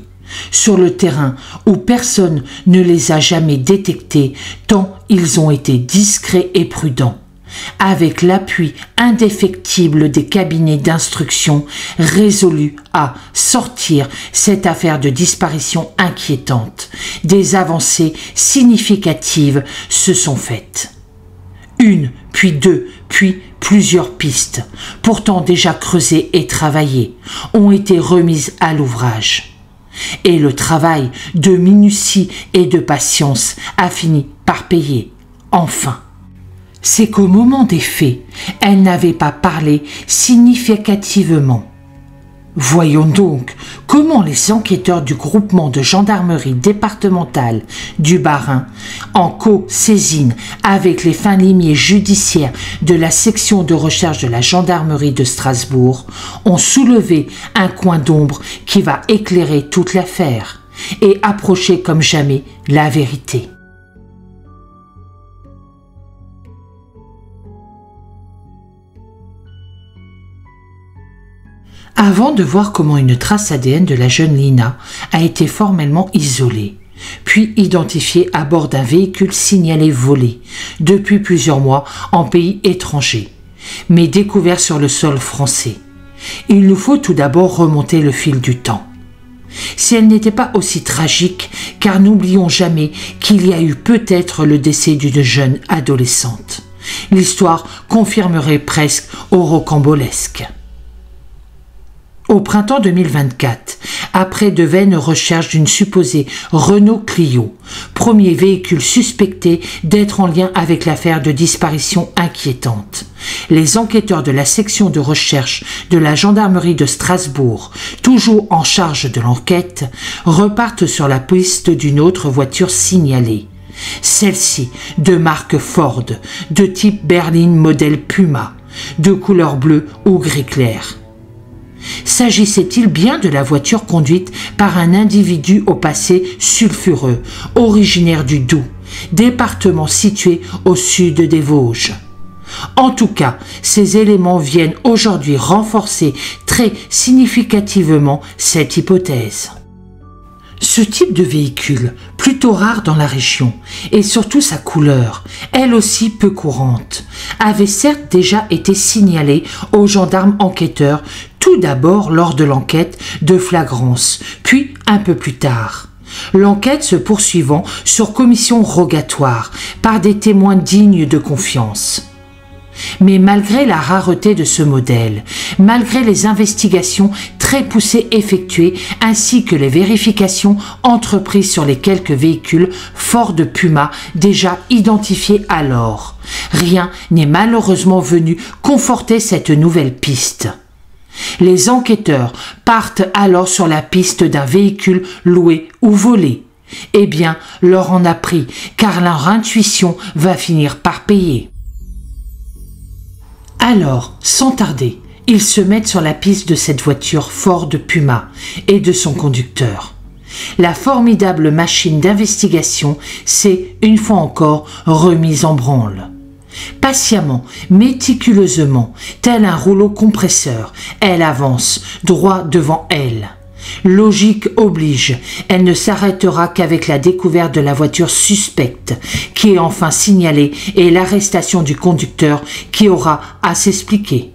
sur le terrain où personne ne les a jamais détectés tant ils ont été discrets et prudents, avec l'appui indéfectible des cabinets d'instruction résolus à sortir cette affaire de disparition inquiétante, des avancées significatives se sont faites. Une, puis deux, puis plusieurs pistes, pourtant déjà creusées et travaillées, ont été remises à l'ouvrage. Et le travail de minutie et de patience a fini par payer, enfin. C'est qu'au moment des faits, elle n'avait pas parlé significativement. Voyons donc comment les enquêteurs du groupement de gendarmerie départementale du Bas-Rhin, en co-saisine avec les fins limiers judiciaires de la section de recherche de la gendarmerie de Strasbourg, ont soulevé un coin d'ombre qui va éclairer toute l'affaire et approcher comme jamais la vérité. Avant de voir comment une trace ADN de la jeune Lina a été formellement isolée, puis identifiée à bord d'un véhicule signalé volé depuis plusieurs mois en pays étranger, mais découvert sur le sol français. Il nous faut tout d'abord remonter le fil du temps. Si elle n'était pas aussi tragique, car n'oublions jamais qu'il y a eu peut-être le décès d'une jeune adolescente. L'histoire confirmerait presque au rocambolesque. Au printemps 2024, après de vaines recherches d'une supposée Renault Clio, premier véhicule suspecté d'être en lien avec l'affaire de disparition inquiétante, les enquêteurs de la section de recherche de la gendarmerie de Strasbourg, toujours en charge de l'enquête, repartent sur la piste d'une autre voiture signalée. Celle-ci, de marque Ford, de type berline modèle Puma, de couleur bleue ou gris clair. S'agissait-il bien de la voiture conduite par un individu au passé sulfureux, originaire du Doubs, département situé au sud des Vosges? En tout cas, ces éléments viennent aujourd'hui renforcer très significativement cette hypothèse. Ce type de véhicule, plutôt rare dans la région, et surtout sa couleur, elle aussi peu courante, avait certes déjà été signalé aux gendarmes enquêteurs, tout d'abord lors de l'enquête de flagrance, puis un peu plus tard. L'enquête se poursuivant sur commission rogatoire par des témoins dignes de confiance. Mais malgré la rareté de ce modèle, malgré les investigations très poussées effectuées ainsi que les vérifications entreprises sur les quelques véhicules Ford Puma déjà identifiés alors, rien n'est malheureusement venu conforter cette nouvelle piste. Les enquêteurs partent alors sur la piste d'un véhicule loué ou volé. Eh bien, l'or en a pris, car leur intuition va finir par payer. Alors, sans tarder, ils se mettent sur la piste de cette voiture Ford Puma et de son conducteur. La formidable machine d'investigation s'est, une fois encore, remise en branle. Patiemment, méticuleusement, tel un rouleau compresseur, elle avance, droit devant elle. Logique oblige, elle ne s'arrêtera qu'avec la découverte de la voiture suspecte, qui est enfin signalée, et l'arrestation du conducteur qui aura à s'expliquer.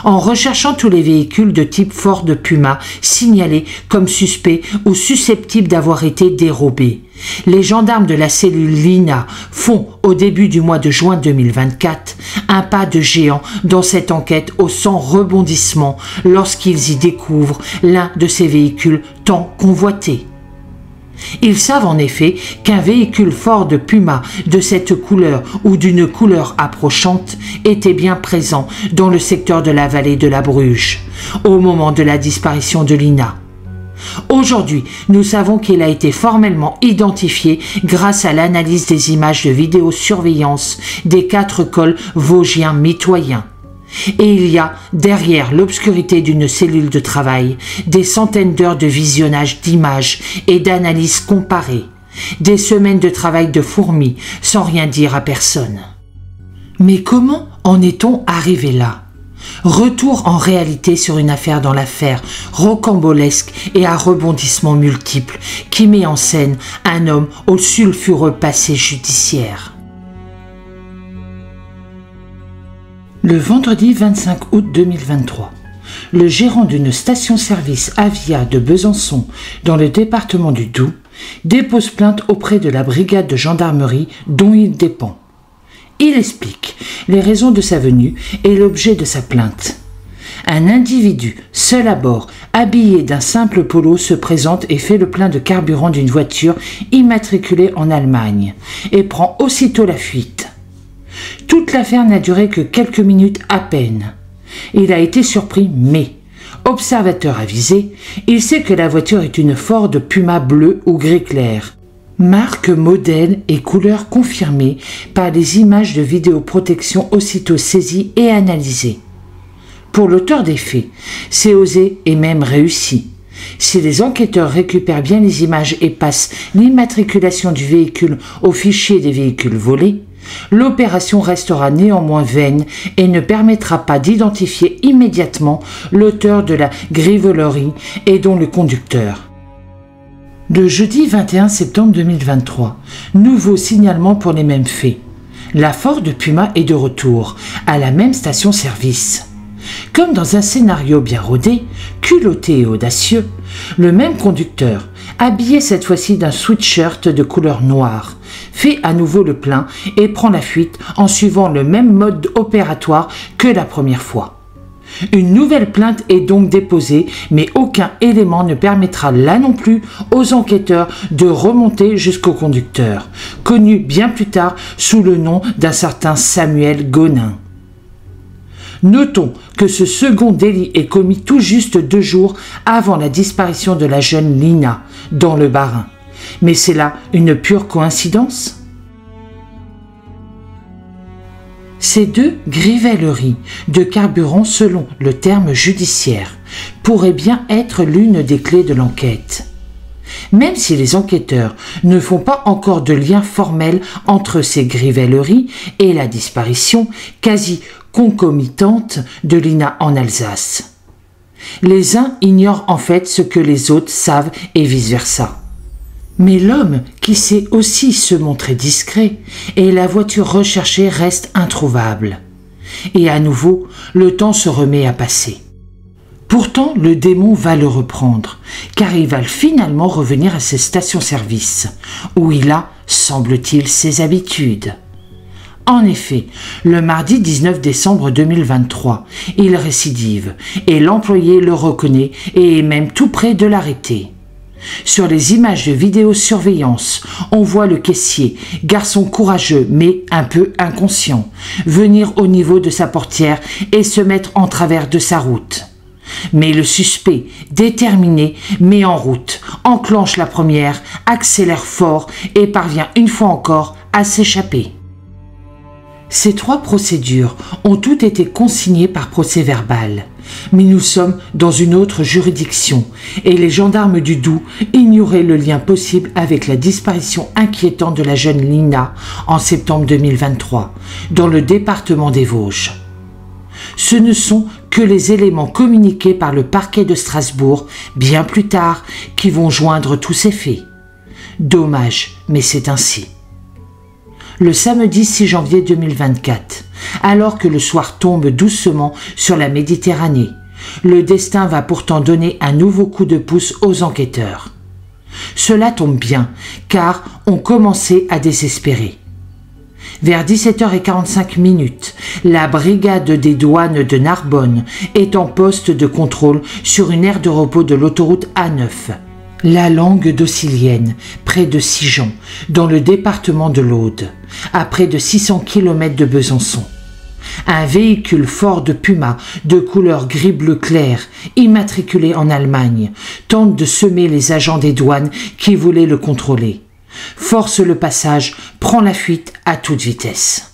En recherchant tous les véhicules de type Ford Puma signalés comme suspects ou susceptibles d'avoir été dérobés, les gendarmes de la cellule Lina font, au début du mois de juin 2024, un pas de géant dans cette enquête au sans rebondissement lorsqu'ils y découvrent l'un de ces véhicules tant convoités. Ils savent en effet qu'un véhicule Ford Puma de cette couleur ou d'une couleur approchante était bien présent dans le secteur de la vallée de la Bruche au moment de la disparition de Lina. Aujourd'hui, nous savons qu'il a été formellement identifié grâce à l'analyse des images de vidéosurveillance des 4 cols vosgiens mitoyens. Et il y a, derrière l'obscurité d'une cellule de travail, des centaines d'heures de visionnage d'images et d'analyses comparées, des semaines de travail de fourmi sans rien dire à personne. Mais comment en est-on arrivé là ? Retour en réalité sur une affaire dans l'affaire, rocambolesque et à rebondissements multiples, qui met en scène un homme au sulfureux passé judiciaire. Le vendredi 25 août 2023, le gérant d'une station-service Avia de Besançon, dans le département du Doubs, dépose plainte auprès de la brigade de gendarmerie dont il dépend. Il explique les raisons de sa venue et l'objet de sa plainte. Un individu, seul à bord, habillé d'un simple polo, se présente et fait le plein de carburant d'une voiture immatriculée en Allemagne et prend aussitôt la fuite. Toute l'affaire n'a duré que quelques minutes à peine. Il a été surpris, mais, observateur avisé, il sait que la voiture est une Ford Puma bleu ou gris clair. Marque, modèle et couleur confirmées par les images de vidéoprotection aussitôt saisies et analysées. Pour l'auteur des faits, c'est osé et même réussi. Si les enquêteurs récupèrent bien les images et passent l'immatriculation du véhicule au fichier des véhicules volés, l'opération restera néanmoins vaine et ne permettra pas d'identifier immédiatement l'auteur de la grivolerie et dont le conducteur. Le jeudi 21 septembre 2023, nouveau signalement pour les mêmes faits. La Ford Puma est de retour, à la même station-service. Comme dans un scénario bien rodé, culotté et audacieux, le même conducteur, habillé cette fois-ci d'un sweatshirt de couleur noire, fait à nouveau le plein et prend la fuite en suivant le même mode opératoire que la première fois. Une nouvelle plainte est donc déposée, mais aucun élément ne permettra là non plus aux enquêteurs de remonter jusqu'au conducteur, connu bien plus tard sous le nom d'un certain Samuel Gonin. Notons que ce second délit est commis tout juste 2 jours avant la disparition de la jeune Lina, dans le Bas-Rhin. Mais c'est là une pure coïncidence ? Ces 2 grivelleries de carburant, selon le terme judiciaire, pourraient bien être l'une des clés de l'enquête. Même si les enquêteurs ne font pas encore de lien formel entre ces grivelleries et la disparition quasi concomitante de Lina en Alsace. Les uns ignorent en fait ce que les autres savent et vice-versa. Mais l'homme, qui sait aussi se montrer discret, et la voiture recherchée reste introuvable. Et à nouveau, le temps se remet à passer. Pourtant, le démon va le reprendre, car il va finalement revenir à ses stations-service, où il a, semble-t-il, ses habitudes. En effet, le mardi 19 décembre 2023, il récidive, et l'employé le reconnaît et est même tout près de l'arrêter. Sur les images de vidéosurveillance, on voit le caissier, garçon courageux mais un peu inconscient, venir au niveau de sa portière et se mettre en travers de sa route. Mais le suspect, déterminé, met en route, enclenche la première, accélère fort et parvient une fois encore à s'échapper. Ces 3 procédures ont toutes été consignées par procès-verbal. Mais nous sommes dans une autre juridiction et les gendarmes du Doubs ignoraient le lien possible avec la disparition inquiétante de la jeune Lina en septembre 2023 dans le département des Vosges. Ce ne sont que les éléments communiqués par le parquet de Strasbourg bien plus tard qui vont joindre tous ces faits. Dommage, mais c'est ainsi. Le samedi 6 janvier 2024, alors que le soir tombe doucement sur la Méditerranée, le destin va pourtant donner un nouveau coup de pouce aux enquêteurs. Cela tombe bien, car on commençait à désespérer. Vers 17h45, la brigade des douanes de Narbonne est en poste de contrôle sur une aire de repos de l'autoroute A9. La Langue d'Aucilienne, près de Sigean, dans le département de l'Aude, à près de 600 km de Besançon. Un véhicule Ford Puma de couleur gris-bleu clair, immatriculé en Allemagne, tente de semer les agents des douanes qui voulaient le contrôler. Force le passage, prend la fuite à toute vitesse.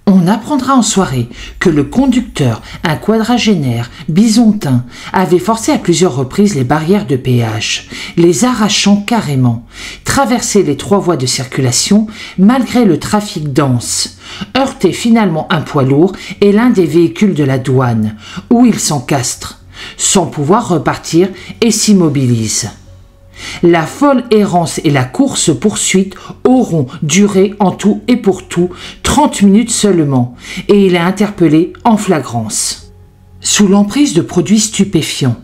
On apprendra en soirée que le conducteur, un quadragénaire bisontin, avait forcé à plusieurs reprises les barrières de péage, les arrachant carrément, traversé les 3 voies de circulation malgré le trafic dense, heurté finalement un poids lourd et l'un des véhicules de la douane, où il s'encastre, sans pouvoir repartir et s'immobilise. La folle errance et la course-poursuite auront duré en tout et pour tout 30 minutes seulement, et il est interpellé en flagrance. Sous l'emprise de produits stupéfiants,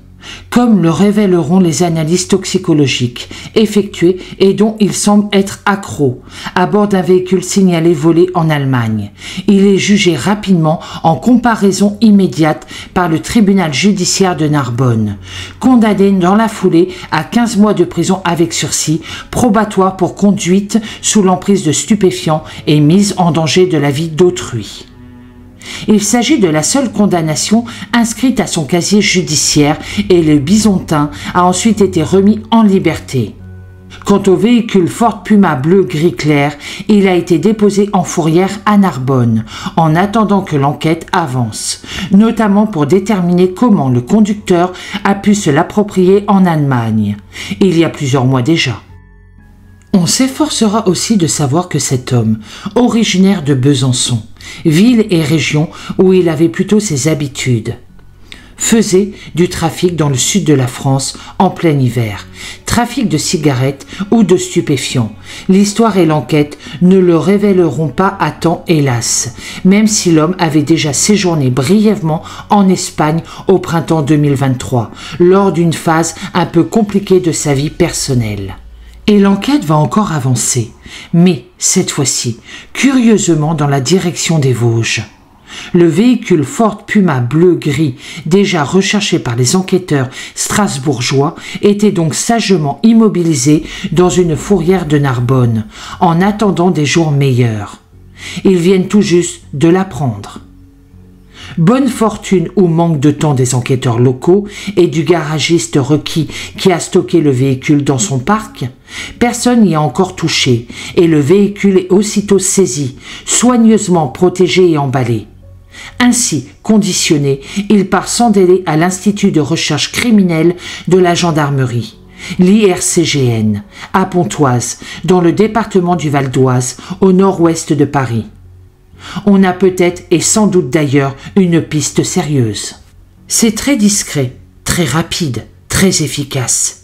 comme le révéleront les analyses toxicologiques effectuées et dont il semble être accro, à bord d'un véhicule signalé volé en Allemagne. Il est jugé rapidement en comparaison immédiate par le tribunal judiciaire de Narbonne, condamné dans la foulée à 15 mois de prison avec sursis, probatoire pour conduite sous l'emprise de stupéfiants et mise en danger de la vie d'autrui. Il s'agit de la seule condamnation inscrite à son casier judiciaire et le bisontin a ensuite été remis en liberté. Quant au véhicule Ford Puma bleu-gris clair, il a été déposé en fourrière à Narbonne, en attendant que l'enquête avance, notamment pour déterminer comment le conducteur a pu se l'approprier en Allemagne, il y a plusieurs mois déjà. On s'efforcera aussi de savoir que cet homme, originaire de Besançon, ville et région où il avait plutôt ses habitudes, faisait du trafic dans le sud de la France en plein hiver, trafic de cigarettes ou de stupéfiants. L'histoire et l'enquête ne le révéleront pas à temps, hélas, même si l'homme avait déjà séjourné brièvement en Espagne au printemps 2023, lors d'une phase un peu compliquée de sa vie personnelle. Et l'enquête va encore avancer, mais cette fois-ci, curieusement dans la direction des Vosges. Le véhicule Ford Puma bleu-gris, déjà recherché par les enquêteurs strasbourgeois, était donc sagement immobilisé dans une fourrière de Narbonne, en attendant des jours meilleurs. Ils viennent tout juste de l'apprendre. Bonne fortune ou manque de temps des enquêteurs locaux et du garagiste requis qui a stocké le véhicule dans son parc, personne n'y a encore touché et le véhicule est aussitôt saisi, soigneusement protégé et emballé. Ainsi conditionné, il part sans délai à l'Institut de recherche criminelle de la gendarmerie, l'IRCGN, à Pontoise, dans le département du Val d'Oise, au nord-ouest de Paris. On a peut-être et sans doute d'ailleurs une piste sérieuse. C'est très discret, très rapide, très efficace.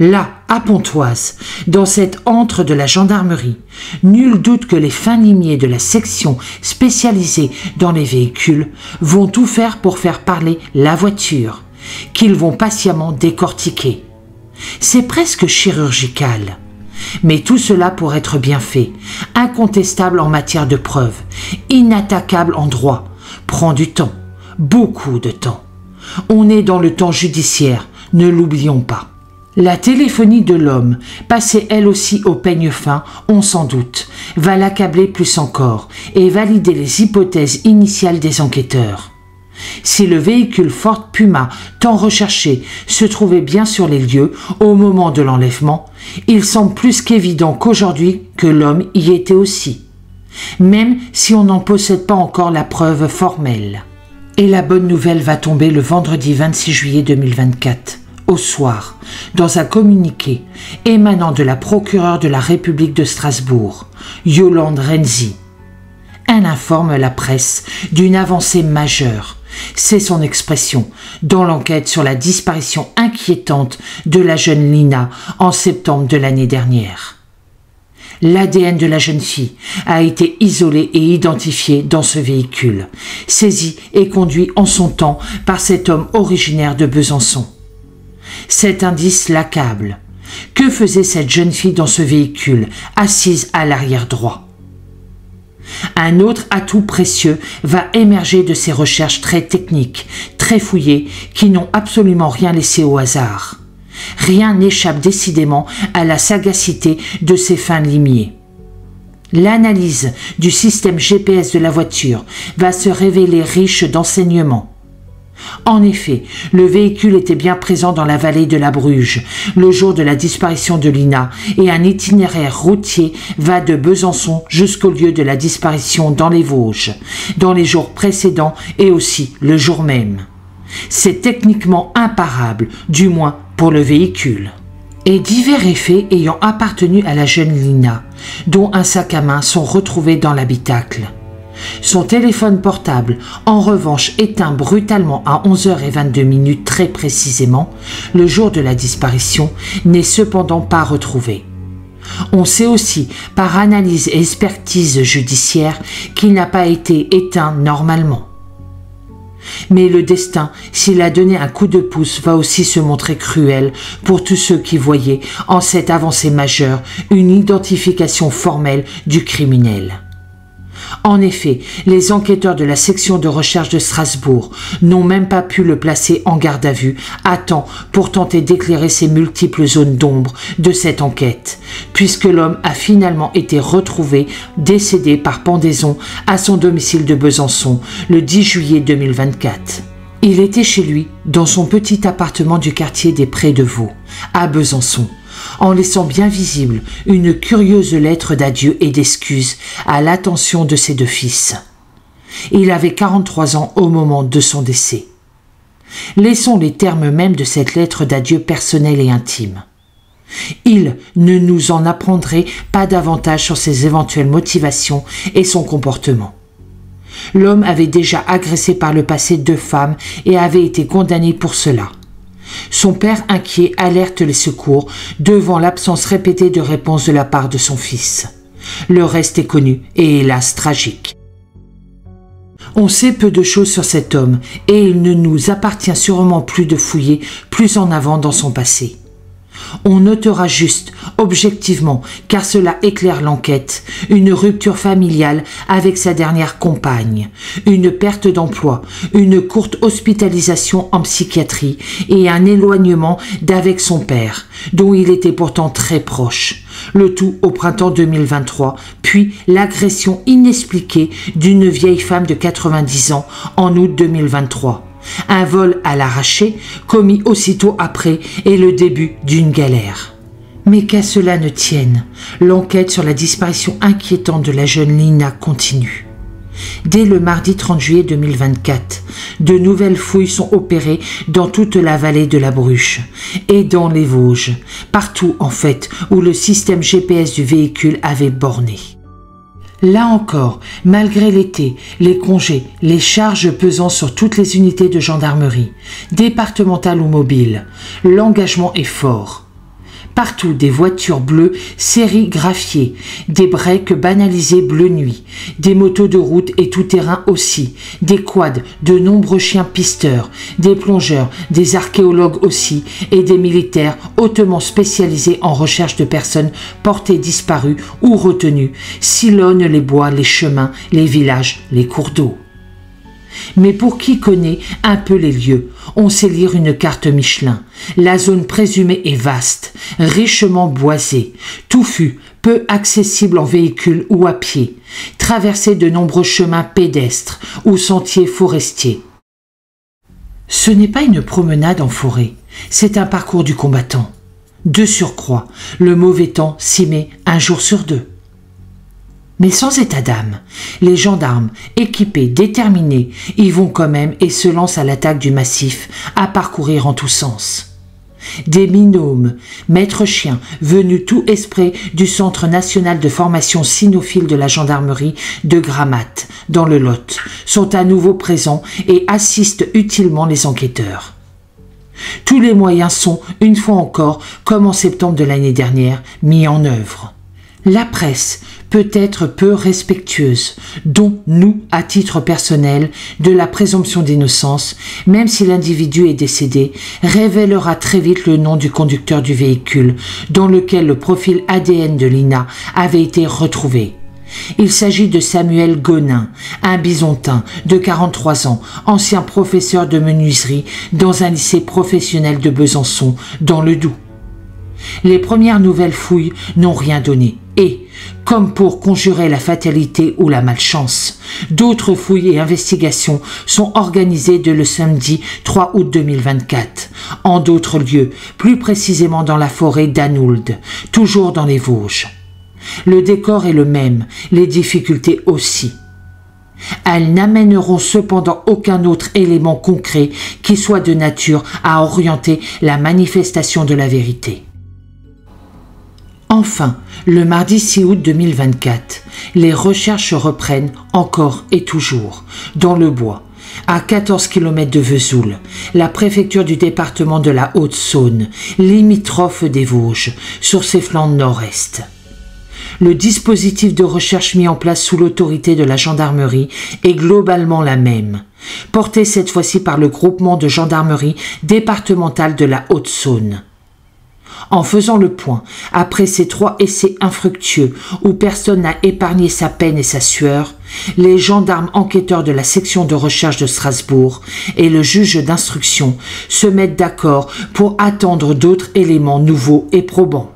Là, à Pontoise, dans cette antre de la gendarmerie, nul doute que les fins limiers de la section spécialisée dans les véhicules vont tout faire pour faire parler la voiture, qu'ils vont patiemment décortiquer. C'est presque chirurgical. Mais tout cela pour être bien fait, incontestable en matière de preuves, inattaquable en droit, prend du temps, beaucoup de temps. On est dans le temps judiciaire, ne l'oublions pas. La téléphonie de l'homme, passée elle aussi au peigne fin, on s'en doute, va l'accabler plus encore et valider les hypothèses initiales des enquêteurs. Si le véhicule Ford Puma, tant recherché, se trouvait bien sur les lieux au moment de l'enlèvement, il semble plus qu'évident qu'aujourd'hui que l'homme y était aussi, même si on n'en possède pas encore la preuve formelle. Et la bonne nouvelle va tomber le vendredi 26 juillet 2024. Au soir, dans un communiqué émanant de la procureure de la République de Strasbourg, Yolande Renzi. Elle informe la presse d'une avancée majeure, c'est son expression, dans l'enquête sur la disparition inquiétante de la jeune Lina en septembre de l'année dernière. L'ADN de la jeune fille a été isolé et identifié dans ce véhicule, saisi et conduit en son temps par cet homme originaire de Besançon. Cet indice l'accable. Que faisait cette jeune fille dans ce véhicule, assise à l'arrière droit? Un autre atout précieux va émerger de ces recherches très techniques, très fouillées, qui n'ont absolument rien laissé au hasard. Rien n'échappe décidément à la sagacité de ces fins limiers. L'analyse du système GPS de la voiture va se révéler riche d'enseignements. En effet, le véhicule était bien présent dans la vallée de la Bruge le jour de la disparition de Lina et un itinéraire routier va de Besançon jusqu'au lieu de la disparition dans les Vosges, dans les jours précédents et aussi le jour même. C'est techniquement imparable, du moins pour le véhicule. Et divers effets ayant appartenu à la jeune Lina, dont un sac à main sont retrouvés dans l'habitacle. Son téléphone portable, en revanche, éteint brutalement à 11h22 très précisément, le jour de la disparition, n'est cependant pas retrouvé. On sait aussi, par analyse et expertise judiciaire, qu'il n'a pas été éteint normalement. Mais le destin, s'il a donné un coup de pouce, va aussi se montrer cruel pour tous ceux qui voyaient en cette avancée majeure une identification formelle du criminel. En effet, les enquêteurs de la section de recherche de Strasbourg n'ont même pas pu le placer en garde à vue à temps pour tenter d'éclairer ces multiples zones d'ombre de cette enquête, puisque l'homme a finalement été retrouvé décédé par pendaison à son domicile de Besançon le 10 juillet 2024. Il était chez lui, dans son petit appartement du quartier des Prés de Vaux, à Besançon, en laissant bien visible une curieuse lettre d'adieu et d'excuses à l'attention de ses deux fils. Il avait 43 ans au moment de son décès. Laissons les termes mêmes de cette lettre d'adieu personnelle et intime. Il ne nous en apprendrait pas davantage sur ses éventuelles motivations et son comportement. L'homme avait déjà agressé par le passé 2 femmes et avait été condamné pour cela. Son père inquiet alerte les secours devant l'absence répétée de réponse de la part de son fils. Le reste est connu et hélas tragique. On sait peu de choses sur cet homme et il ne nous appartient sûrement plus de fouiller plus en avant dans son passé. On notera juste, objectivement, car cela éclaire l'enquête, une rupture familiale avec sa dernière compagne, une perte d'emploi, une courte hospitalisation en psychiatrie et un éloignement d'avec son père, dont il était pourtant très proche. Le tout au printemps 2023, puis l'agression inexpliquée d'une vieille femme de 90 ans en août 2023. Un vol à l'arraché, commis aussitôt après, est le début d'une galère. Mais qu'à cela ne tienne, l'enquête sur la disparition inquiétante de la jeune Lina continue. Dès le mardi 30 juillet 2024, de nouvelles fouilles sont opérées dans toute la vallée de la Bruche et dans les Vosges, partout en fait où le système GPS du véhicule avait borné. Là encore, malgré l'été, les congés, les charges pesant sur toutes les unités de gendarmerie, départementales ou mobiles, l'engagement est fort. Partout des voitures bleues sérigraphiées, des breaks banalisés bleu nuit, des motos de route et tout-terrain aussi, des quads, de nombreux chiens pisteurs, des plongeurs, des archéologues aussi et des militaires hautement spécialisés en recherche de personnes portées disparues ou retenues, sillonnent les bois, les chemins, les villages, les cours d'eau. Mais pour qui connaît un peu les lieux, on sait lire une carte Michelin. La zone présumée est vaste, richement boisée, touffue, peu accessible en véhicule ou à pied, traversée de nombreux chemins pédestres ou sentiers forestiers. Ce n'est pas une promenade en forêt, c'est un parcours du combattant. De surcroît, le mauvais temps s'y met un jour sur deux. Mais sans état d'âme, les gendarmes, équipés, déterminés, y vont quand même et se lancent à l'attaque du massif, à parcourir en tous sens. Des binômes, maîtres chiens, venus tout exprès du Centre national de formation cynophile de la gendarmerie de Gramat, dans le Lot, sont à nouveau présents et assistent utilement les enquêteurs. Tous les moyens sont, une fois encore, comme en septembre de l'année dernière, mis en œuvre. La presse peut être peu respectueuse, dont nous, à titre personnel, de la présomption d'innocence, même si l'individu est décédé, révélera très vite le nom du conducteur du véhicule, dans lequel le profil ADN de Lina avait été retrouvé. Il s'agit de Samuel Gonin, un bisontin de 43 ans, ancien professeur de menuiserie dans un lycée professionnel de Besançon, dans le Doubs. Les premières nouvelles fouilles n'ont rien donné et, comme pour conjurer la fatalité ou la malchance, d'autres fouilles et investigations sont organisées dès le samedi 3 août 2024, en d'autres lieux, plus précisément dans la forêt d'Anould, toujours dans les Vosges. Le décor est le même, les difficultés aussi. Elles n'amèneront cependant aucun autre élément concret qui soit de nature à orienter la manifestation de la vérité. Enfin, le mardi 6 août 2024, les recherches reprennent encore et toujours, dans le bois, à 14 km de Vesoul, la préfecture du département de la Haute-Saône, limitrophe des Vosges, sur ses flancs nord-est. Le dispositif de recherche mis en place sous l'autorité de la gendarmerie est globalement la même, porté cette fois-ci par le groupement de gendarmerie départementale de la Haute-Saône. En faisant le point, après ces 3 essais infructueux où personne n'a épargné sa peine et sa sueur, les gendarmes enquêteurs de la section de recherche de Strasbourg et le juge d'instruction se mettent d'accord pour attendre d'autres éléments nouveaux et probants.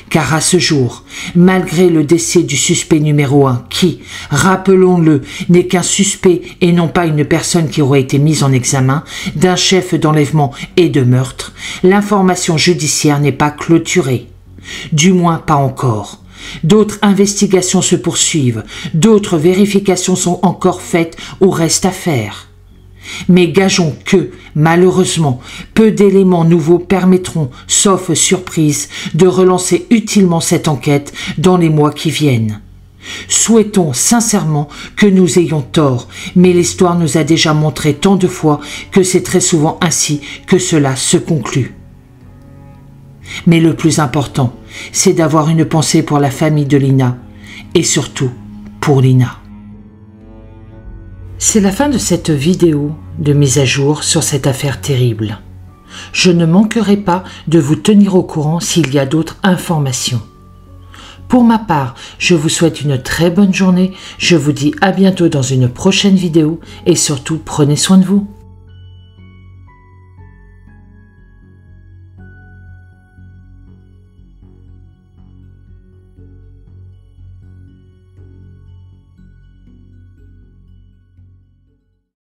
Car à ce jour, malgré le décès du suspect numéro 1 qui, rappelons-le, n'est qu'un suspect et non pas une personne qui aurait été mise en examen, d'un chef d'enlèvement et de meurtre, l'information judiciaire n'est pas clôturée. Du moins pas encore. D'autres investigations se poursuivent, d'autres vérifications sont encore faites ou restent à faire. Mais gageons que, malheureusement, peu d'éléments nouveaux permettront, sauf surprise, de relancer utilement cette enquête dans les mois qui viennent. Souhaitons sincèrement que nous ayons tort, mais l'histoire nous a déjà montré tant de fois que c'est très souvent ainsi que cela se conclut. Mais le plus important, c'est d'avoir une pensée pour la famille de Lina, et surtout pour Lina. C'est la fin de cette vidéo de mise à jour sur cette affaire terrible. Je ne manquerai pas de vous tenir au courant s'il y a d'autres informations. Pour ma part, je vous souhaite une très bonne journée, je vous dis à bientôt dans une prochaine vidéo et surtout prenez soin de vous.